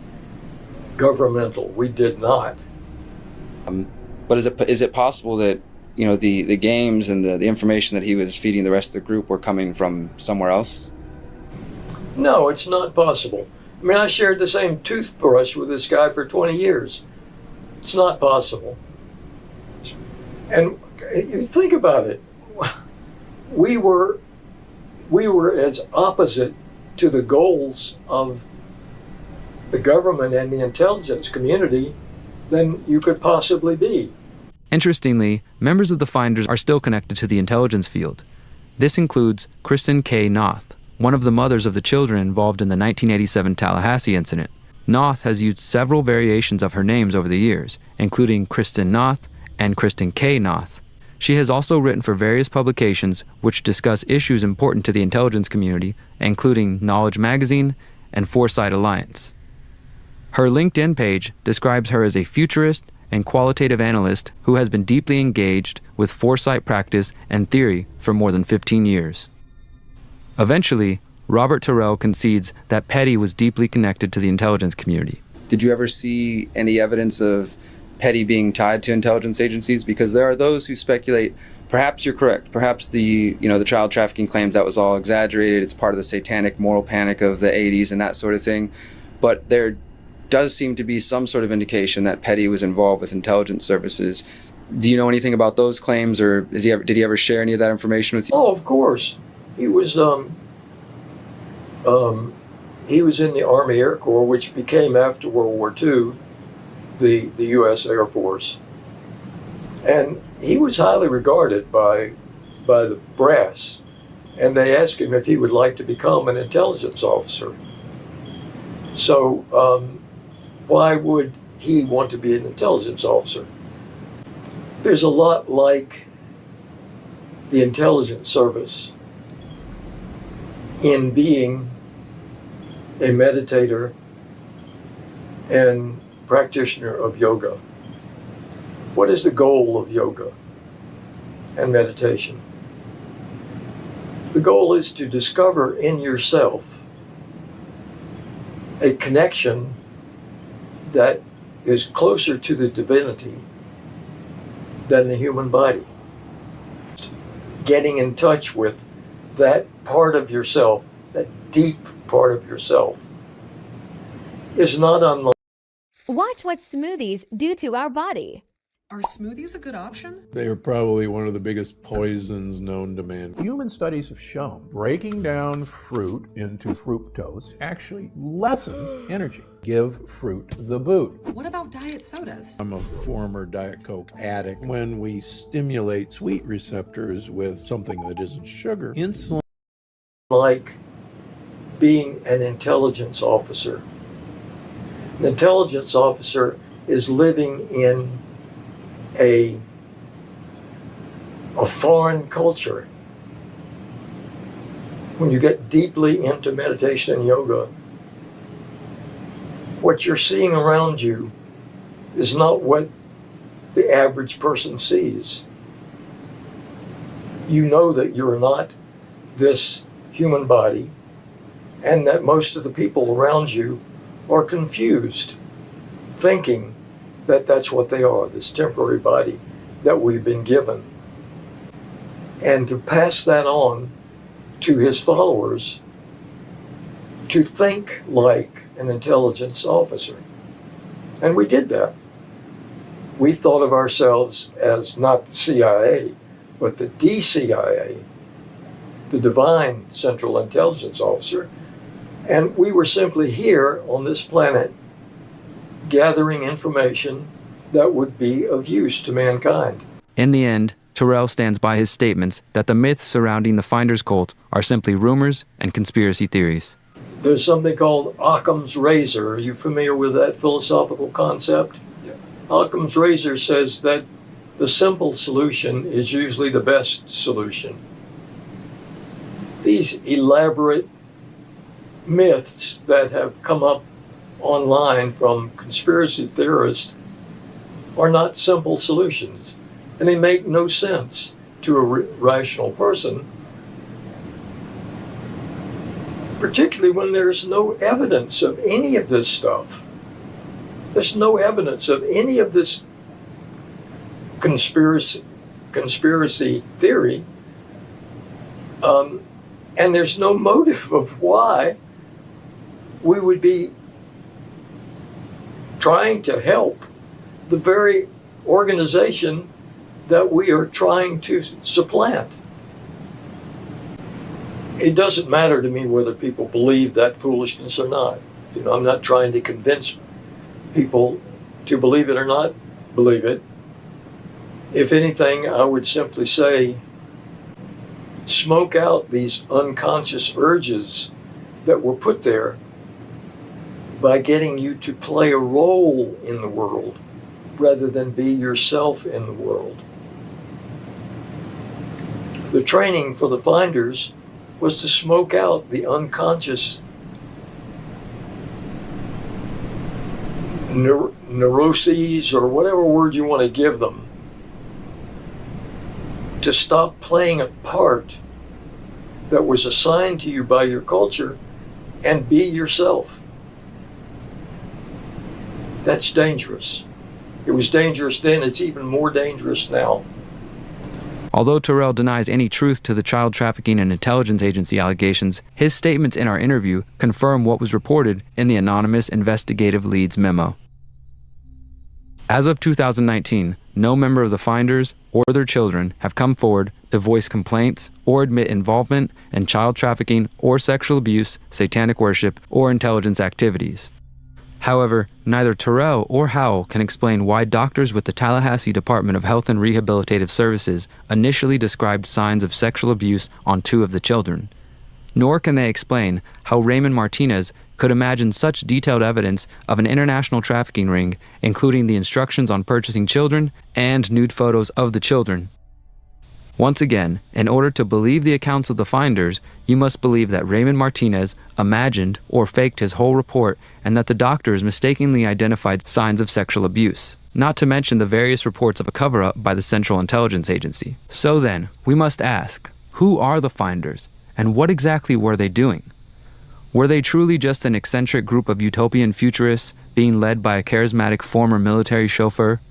governmental. We did not. But is it possible that, you know, the games and the information that he was feeding the rest of the group were coming from somewhere else? No, it's not possible. I mean, I shared the same toothbrush with this guy for 20 years. It's not possible. And you think about it. We were as opposite to the goals of the government and the intelligence community than you could possibly be. Interestingly, members of the Finders are still connected to the intelligence field. This includes Kristen K. Noth, one of the mothers of the children involved in the 1987 Tallahassee incident. Noth has used several variations of her names over the years, including Kristen Noth and Kristen K. Noth. She has also written for various publications which discuss issues important to the intelligence community, including Knowledge Magazine and Foresight Alliance. Her LinkedIn page describes her as a futurist and qualitative analyst who has been deeply engaged with foresight practice and theory for more than 15 years. Eventually, Robert Terrell concedes that Petty was deeply connected to the intelligence community. Did you ever see any evidence of Petty being tied to intelligence agencies? Because there are those who speculate, perhaps you're correct, perhaps the child trafficking claims, that was all exaggerated, it's part of the satanic moral panic of the 80s and that sort of thing. But there does seem to be some sort of indication that Petty was involved with intelligence services. Do you know anything about those claims, or did he ever share any of that information with you? Oh, of course. He was in the Army Air Corps, which became, after World War II, the U.S. Air Force. And he was highly regarded by the brass. And they asked him if he would like to become an intelligence officer. So why would he want to be an intelligence officer? There's a lot like the intelligence service in being a meditator and practitioner of yoga. What is the goal of yoga and meditation? The goal is to discover in yourself a connection that is closer to the divinity than the human body. Getting in touch with that part of yourself, that deep part of yourself, is not unlike. Watch what smoothies do to our body. Are smoothies a good option? They are probably one of the biggest poisons known to man. Human studies have shown breaking down fruit into fructose actually lessens energy. Give fruit the boot. What about diet sodas? I'm a former Diet Coke addict. When we stimulate sweet receptors with something that isn't sugar, insulin. Like being an intelligence officer. An intelligence officer is living in a foreign culture. When you get deeply into meditation and yoga, what you're seeing around you is not what the average person sees. You know that you're not this human body, and that most of the people around you are confused, thinking that that's what they are, this temporary body that we've been given. And to pass that on to his followers, to think like an intelligence officer. And we did that. We thought of ourselves as not the CIA, but the DCIA, the Divine Central Intelligence Officer. And we were simply here on this planet gathering information that would be of use to mankind. In the end, Terrell stands by his statements that the myths surrounding the Finders cult are simply rumors and conspiracy theories. There's something called Occam's razor. Are you familiar with that philosophical concept? Yeah. Occam's razor says that the simple solution is usually the best solution. These elaborate myths that have come up online from conspiracy theorists are not simple solutions, and they make no sense to a rational person, particularly when there's no evidence of any of this stuff. There's no evidence of any of this conspiracy theory, and there's no motive of why we would be trying to help the very organization that we are trying to supplant. It doesn't matter to me whether people believe that foolishness or not. You know, I'm not trying to convince people to believe it or not believe it. If anything, I would simply say, smoke out these unconscious urges that were put there by getting you to play a role in the world rather than be yourself in the world. The training for the finders was to smoke out the unconscious neuroses, or whatever word you want to give them, to stop playing a part that was assigned to you by your culture and be yourself. That's dangerous. It was dangerous then, it's even more dangerous now. Although Terrell denies any truth to the child trafficking and intelligence agency allegations, his statements in our interview confirm what was reported in the anonymous investigative lead's memo. As of 2019, no member of the finders or their children have come forward to voice complaints or admit involvement in child trafficking or sexual abuse, satanic worship, or intelligence activities. However, neither Terrell or Howell can explain why doctors with the Tallahassee Department of Health and Rehabilitative Services initially described signs of sexual abuse on 2 of the children. Nor can they explain how Raymond Martinez could imagine such detailed evidence of an international trafficking ring, including the instructions on purchasing children and nude photos of the children. Once again, in order to believe the accounts of the finders, you must believe that Raymond Martinez imagined or faked his whole report and that the doctors mistakenly identified signs of sexual abuse, not to mention the various reports of a cover-up by the Central Intelligence Agency. So then, we must ask, who are the finders, and what exactly were they doing? Were they truly just an eccentric group of utopian futurists being led by a charismatic former military chauffeur?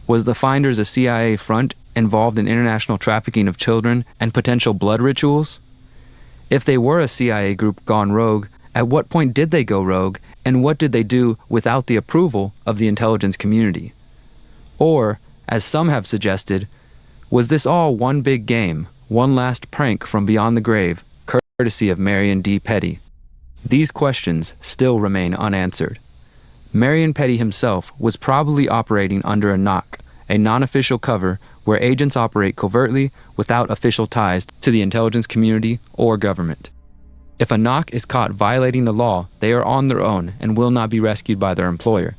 Was the finders a CIA front involved in international trafficking of children and potential blood rituals? If they were a CIA group gone rogue, at what point did they go rogue, and what did they do without the approval of the intelligence community? Or, as some have suggested, was this all one big game, one last prank from beyond the grave, courtesy of Marion D. Petty? These questions still remain unanswered. Marion Petty himself was probably operating under a NOC, a non-official cover where agents operate covertly without official ties to the intelligence community or government. If a NOC is caught violating the law, they are on their own and will not be rescued by their employer.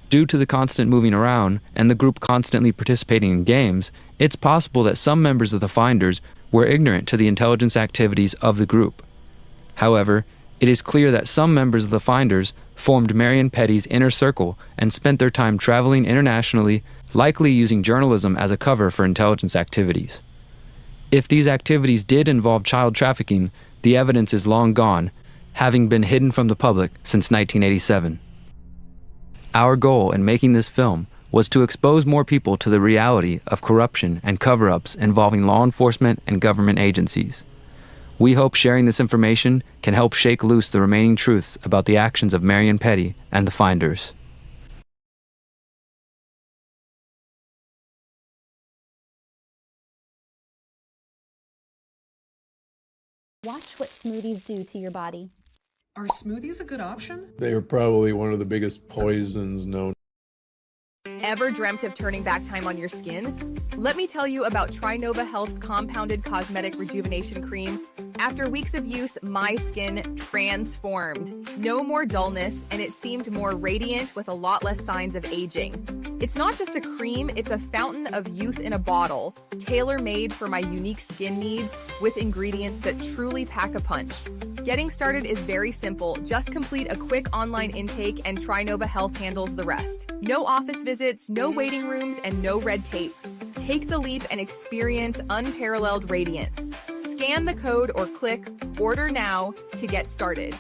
Due to the constant moving around and the group constantly participating in games, it's possible that some members of the finders were ignorant to the intelligence activities of the group. However, it is clear that some members of the finders formed Marion Petty's inner circle and spent their time traveling internationally, likely using journalism as a cover for intelligence activities. If these activities did involve child trafficking, the evidence is long gone, having been hidden from the public since 1987. Our goal in making this film was to expose more people to the reality of corruption and cover-ups involving law enforcement and government agencies. We hope sharing this information can help shake loose the remaining truths about the actions of Marion Petty and the finders. Watch what smoothies do to your body. Are smoothies a good option? They are probably one of the biggest poisons known. Ever dreamt of turning back time on your skin? Let me tell you about Trinova Health's compounded cosmetic rejuvenation cream. After weeks of use, my skin transformed. No more dullness, and it seemed more radiant with a lot less signs of aging. It's not just a cream, it's a fountain of youth in a bottle, tailor-made for my unique skin needs with ingredients that truly pack a punch. Getting started is very simple. Just complete a quick online intake and Trinova Health handles the rest. No office visits, no waiting rooms, and no red tape. Take the leap and experience unparalleled radiance. Scan the code or click Order Now to get started.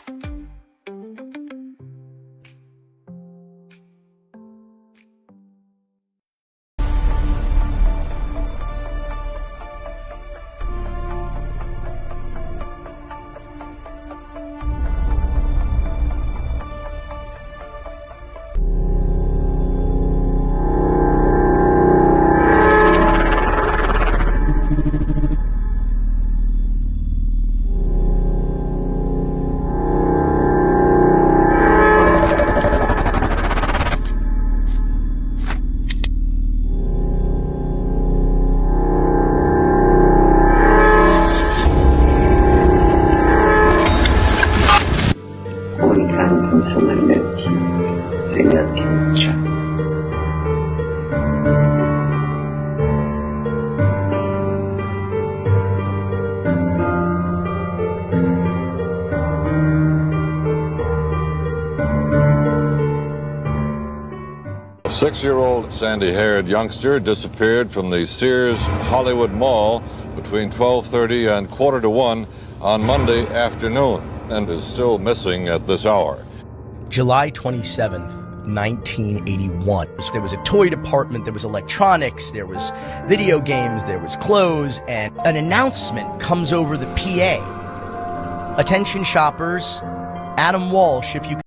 A 6-year-old sandy-haired youngster disappeared from the Sears Hollywood Mall between 12:30 and 1:45 on Monday afternoon and is still missing at this hour. July 27th, 1981. There was a toy department, there was electronics, there was video games, there was clothes, and an announcement comes over the PA. Attention shoppers, Adam Walsh, if you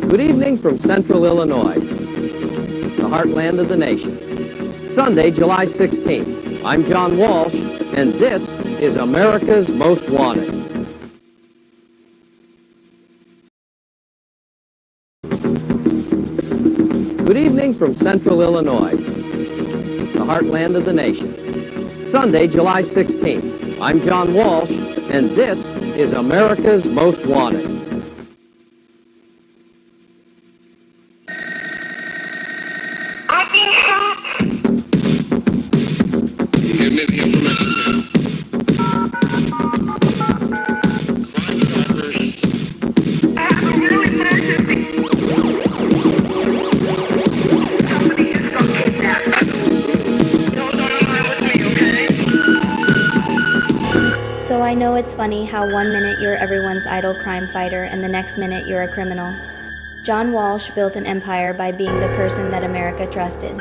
Good evening from Central Illinois, the heartland of the nation. Sunday, July 16th. I'm John Walsh, and this is America's Most Wanted. Good evening from Central Illinois, the heartland of the nation. Sunday, July 16th. I'm John Walsh, and this is America's Most Wanted. So I know it's funny how 1 minute you're everyone's idol crime fighter and the next minute you're a criminal. John Walsh built an empire by being the person that America trusted.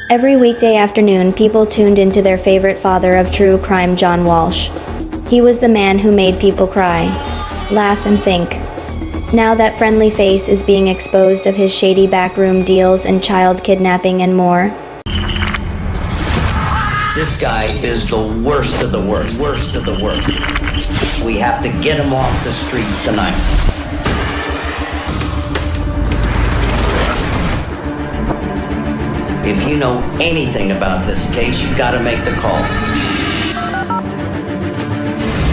Every weekday afternoon, people tuned into their favorite father of true crime, John Walsh. He was the man who made people cry, laugh, and think. Now that friendly face is being exposed of his shady backroom deals and child kidnapping and more. This guy is the worst of the worst, worst of the worst. We have to get him off the streets tonight. If you know anything about this case, you've got to make the call.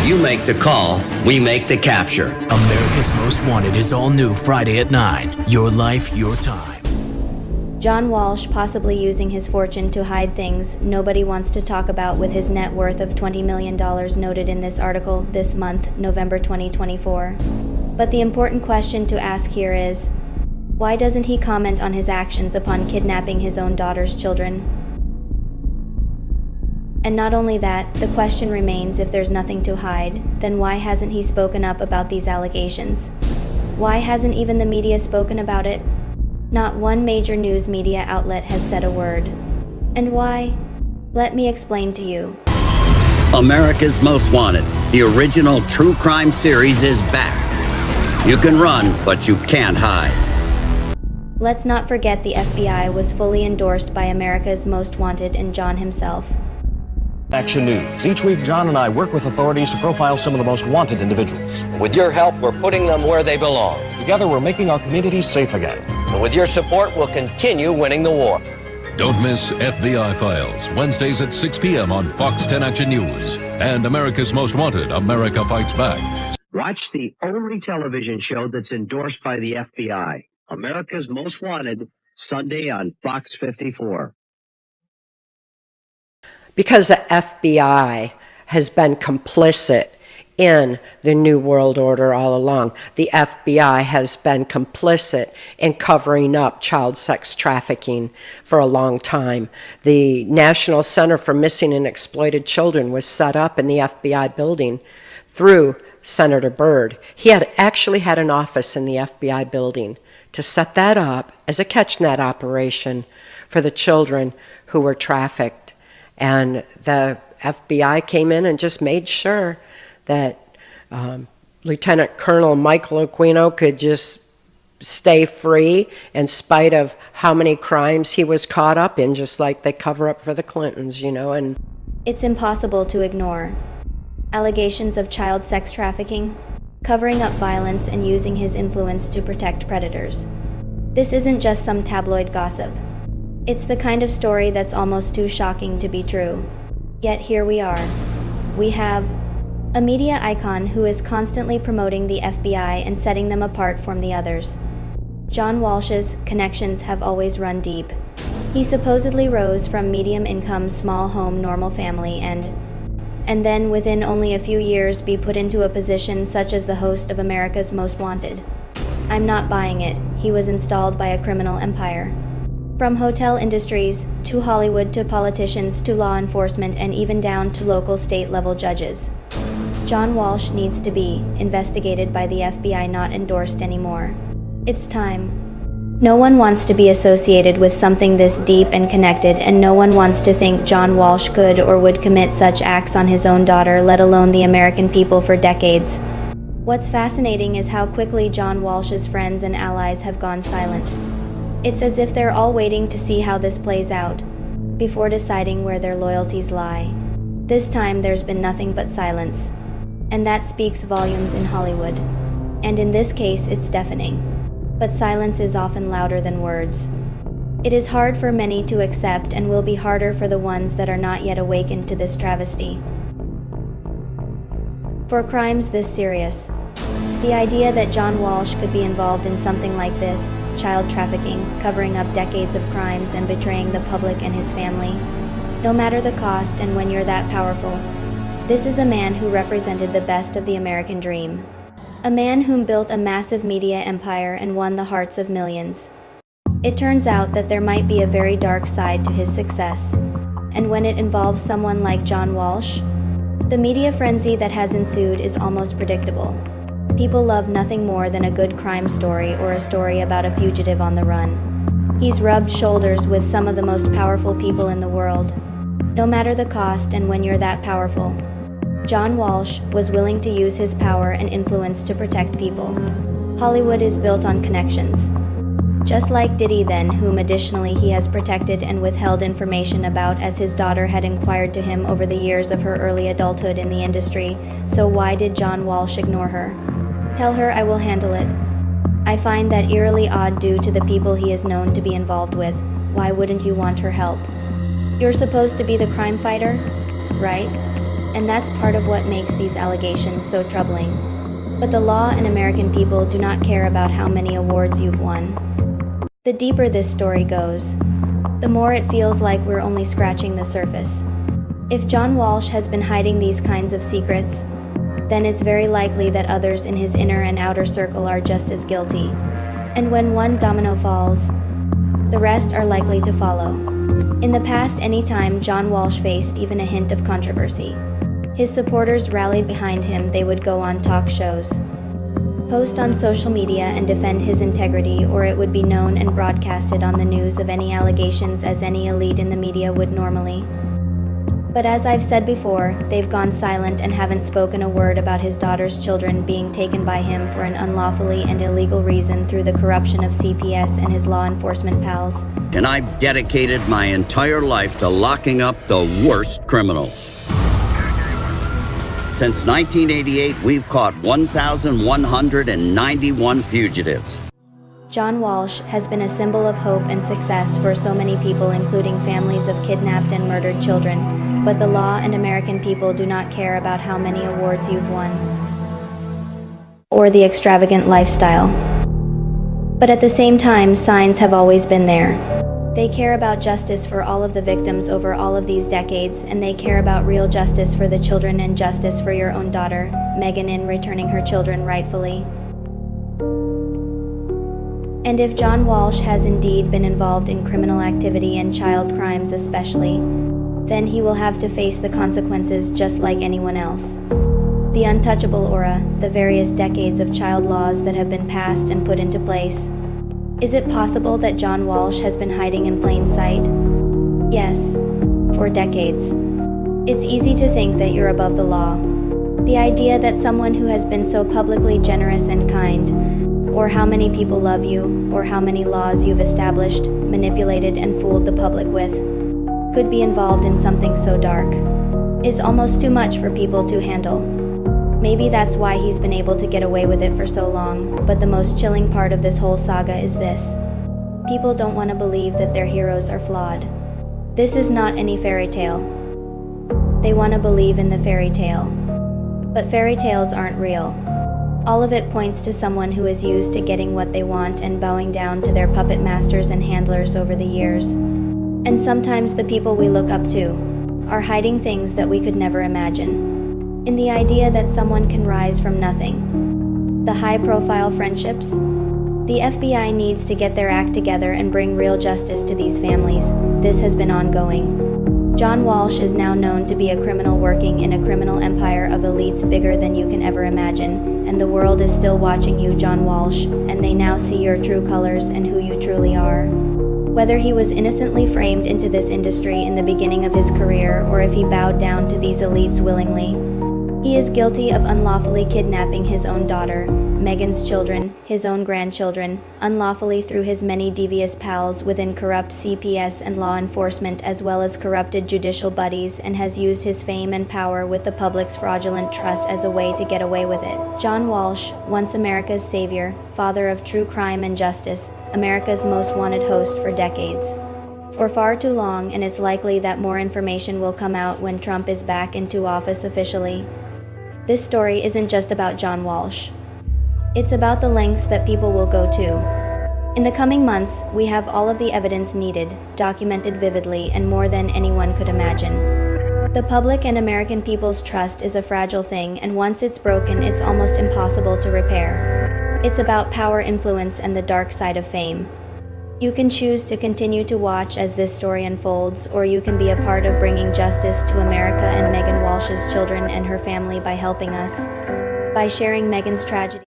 You make the call, we make the capture. America's Most Wanted is all new Friday at 9. Your life, your time. John Walsh possibly using his fortune to hide things nobody wants to talk about with his net worth of $20 million noted in this article this month, November 2024. But the important question to ask here is, why doesn't he comment on his actions upon kidnapping his own daughter's children? And not only that, the question remains, if there's nothing to hide, then why hasn't he spoken up about these allegations? Why hasn't even the media spoken about it? Not one major news media outlet has said a word. And why? Let me explain to you. America's Most Wanted, the original true crime series, is back. You can run, but you can't hide. Let's not forget the FBI was fully endorsed by America's Most Wanted and John himself. Action News. Each week, John and I work with authorities to profile some of the most wanted individuals. With your help, we're putting them where they belong. Together, we're making our communities safe again. And with your support, we'll continue winning the war. Don't miss FBI Files, Wednesdays at 6 p.m. on Fox 10 Action News. And America's Most Wanted, America Fights Back. Watch the only television show that's endorsed by the FBI. America's Most Wanted, Sunday on Fox 54. Because the FBI has been complicit in the New World Order all along. The FBI has been complicit in covering up child sex trafficking for a long time. The National Center for Missing and Exploited Children was set up in the FBI building through Senator Byrd. He had actually had an office in the FBI building to set that up as a catch-net operation for the children who were trafficked. And the FBI came in and just made sure that Lieutenant Colonel Michael Aquino could just stay free in spite of how many crimes he was caught up in, just like they cover up for the Clintons, you know. And it's impossible to ignore allegations of child sex trafficking, covering up violence, and using his influence to protect predators. This isn't just some tabloid gossip. It's the kind of story that's almost too shocking to be true. Yet here we are. We have a media icon who is constantly promoting the FBI and setting them apart from the others. John Walsh's connections have always run deep. He supposedly rose from medium-income, small-home, normal family and then within only a few years be put into a position such as the host of America's Most Wanted. I'm not buying it. He was installed by a criminal empire. From hotel industries, to Hollywood, to politicians, to law enforcement, and even down to local state-level judges. John Walsh needs to be investigated by the FBI, not endorsed anymore. It's time. No one wants to be associated with something this deep and connected, and no one wants to think John Walsh could or would commit such acts on his own daughter, let alone the American people for decades. What's fascinating is how quickly John Walsh's friends and allies have gone silent. It's as if they're all waiting to see how this plays out, before deciding where their loyalties lie. This time there's been nothing but silence, and that speaks volumes in Hollywood. And in this case, it's deafening. But silence is often louder than words. It is hard for many to accept and will be harder for the ones that are not yet awakened to this travesty. For crimes this serious, the idea that John Walsh could be involved in something like this, child trafficking, covering up decades of crimes and betraying the public and his family, no matter the cost and when you're that powerful, this is a man who represented the best of the American dream. A man whom built a massive media empire and won the hearts of millions. It turns out that there might be a very dark side to his success, and when it involves someone like John Walsh, the media frenzy that has ensued is almost predictable. People love nothing more than a good crime story or a story about a fugitive on the run. He's rubbed shoulders with some of the most powerful people in the world. No matter the cost and when you're that powerful, John Walsh was willing to use his power and influence to protect people. Hollywood is built on connections. Just like Diddy then, whom additionally he has protected and withheld information about as his daughter had inquired to him over the years of her early adulthood in the industry, so why did John Walsh ignore her? Tell her I will handle it. I find that eerily odd due to the people he is known to be involved with. Why wouldn't you want her help? You're supposed to be the crime fighter, right? And that's part of what makes these allegations so troubling. But the law and American people do not care about how many awards you've won. The deeper this story goes, the more it feels like we're only scratching the surface. If John Walsh has been hiding these kinds of secrets, then it's very likely that others in his inner and outer circle are just as guilty. And when one domino falls, the rest are likely to follow. In the past, any time John Walsh faced even a hint of controversy, his supporters rallied behind him. They would go on talk shows, post on social media and defend his integrity, or it would be known and broadcasted on the news of any allegations as any elite in the media would normally. But as I've said before, they've gone silent and haven't spoken a word about his daughter's children being taken by him for an unlawfully and illegal reason through the corruption of CPS and his law enforcement pals. And I've dedicated my entire life to locking up the worst criminals. Since 1988, we've caught 1,191 fugitives. John Walsh has been a symbol of hope and success for so many people, including families of kidnapped and murdered children. But the law and American people do not care about how many awards you've won or the extravagant lifestyle. But at the same time, signs have always been there. They care about justice for all of the victims over all of these decades, and they care about real justice for the children and justice for your own daughter, Meghan, in returning her children rightfully. And if John Walsh has indeed been involved in criminal activity and child crimes especially, then he will have to face the consequences just like anyone else. The untouchable aura, the various decades of child laws that have been passed and put into place. Is it possible that John Walsh has been hiding in plain sight? Yes, for decades. It's easy to think that you're above the law. The idea that someone who has been so publicly generous and kind, or how many people love you, or how many laws you've established, manipulated, and fooled the public with, could be involved in something so dark, is almost too much for people to handle. Maybe that's why he's been able to get away with it for so long, but the most chilling part of this whole saga is this. People don't want to believe that their heroes are flawed. This is not any fairy tale. They want to believe in the fairy tale. But fairy tales aren't real. All of it points to someone who is used to getting what they want and bowing down to their puppet masters and handlers over the years. And sometimes the people we look up to are hiding things that we could never imagine. In the idea that someone can rise from nothing. The high-profile friendships. The FBI needs to get their act together and bring real justice to these families. This has been ongoing. John Walsh is now known to be a criminal working in a criminal empire of elites bigger than you can ever imagine, and the world is still watching you, John Walsh, and they now see your true colors and who you truly are. Whether he was innocently framed into this industry in the beginning of his career or if he bowed down to these elites willingly, He is guilty of unlawfully kidnapping his own daughter, Meghan's children, his own grandchildren, unlawfully through his many devious pals within corrupt CPS and law enforcement as well as corrupted judicial buddies, and has used his fame and power with the public's fraudulent trust as a way to get away with it. John Walsh, once America's savior, father of true crime and justice, America's most wanted host for decades. For far too long, and it's likely that more information will come out when Trump is back into office officially. This story isn't just about John Walsh. It's about the lengths that people will go to. In the coming months, we have all of the evidence needed, documented vividly, and more than anyone could imagine. The public and American people's trust is a fragile thing, and once it's broken, it's almost impossible to repair. It's about power, influence, and the dark side of fame. You can choose to continue to watch as this story unfolds, or you can be a part of bringing justice to America and Meghan Walsh's children and her family by helping us, by sharing Meghan's tragedy.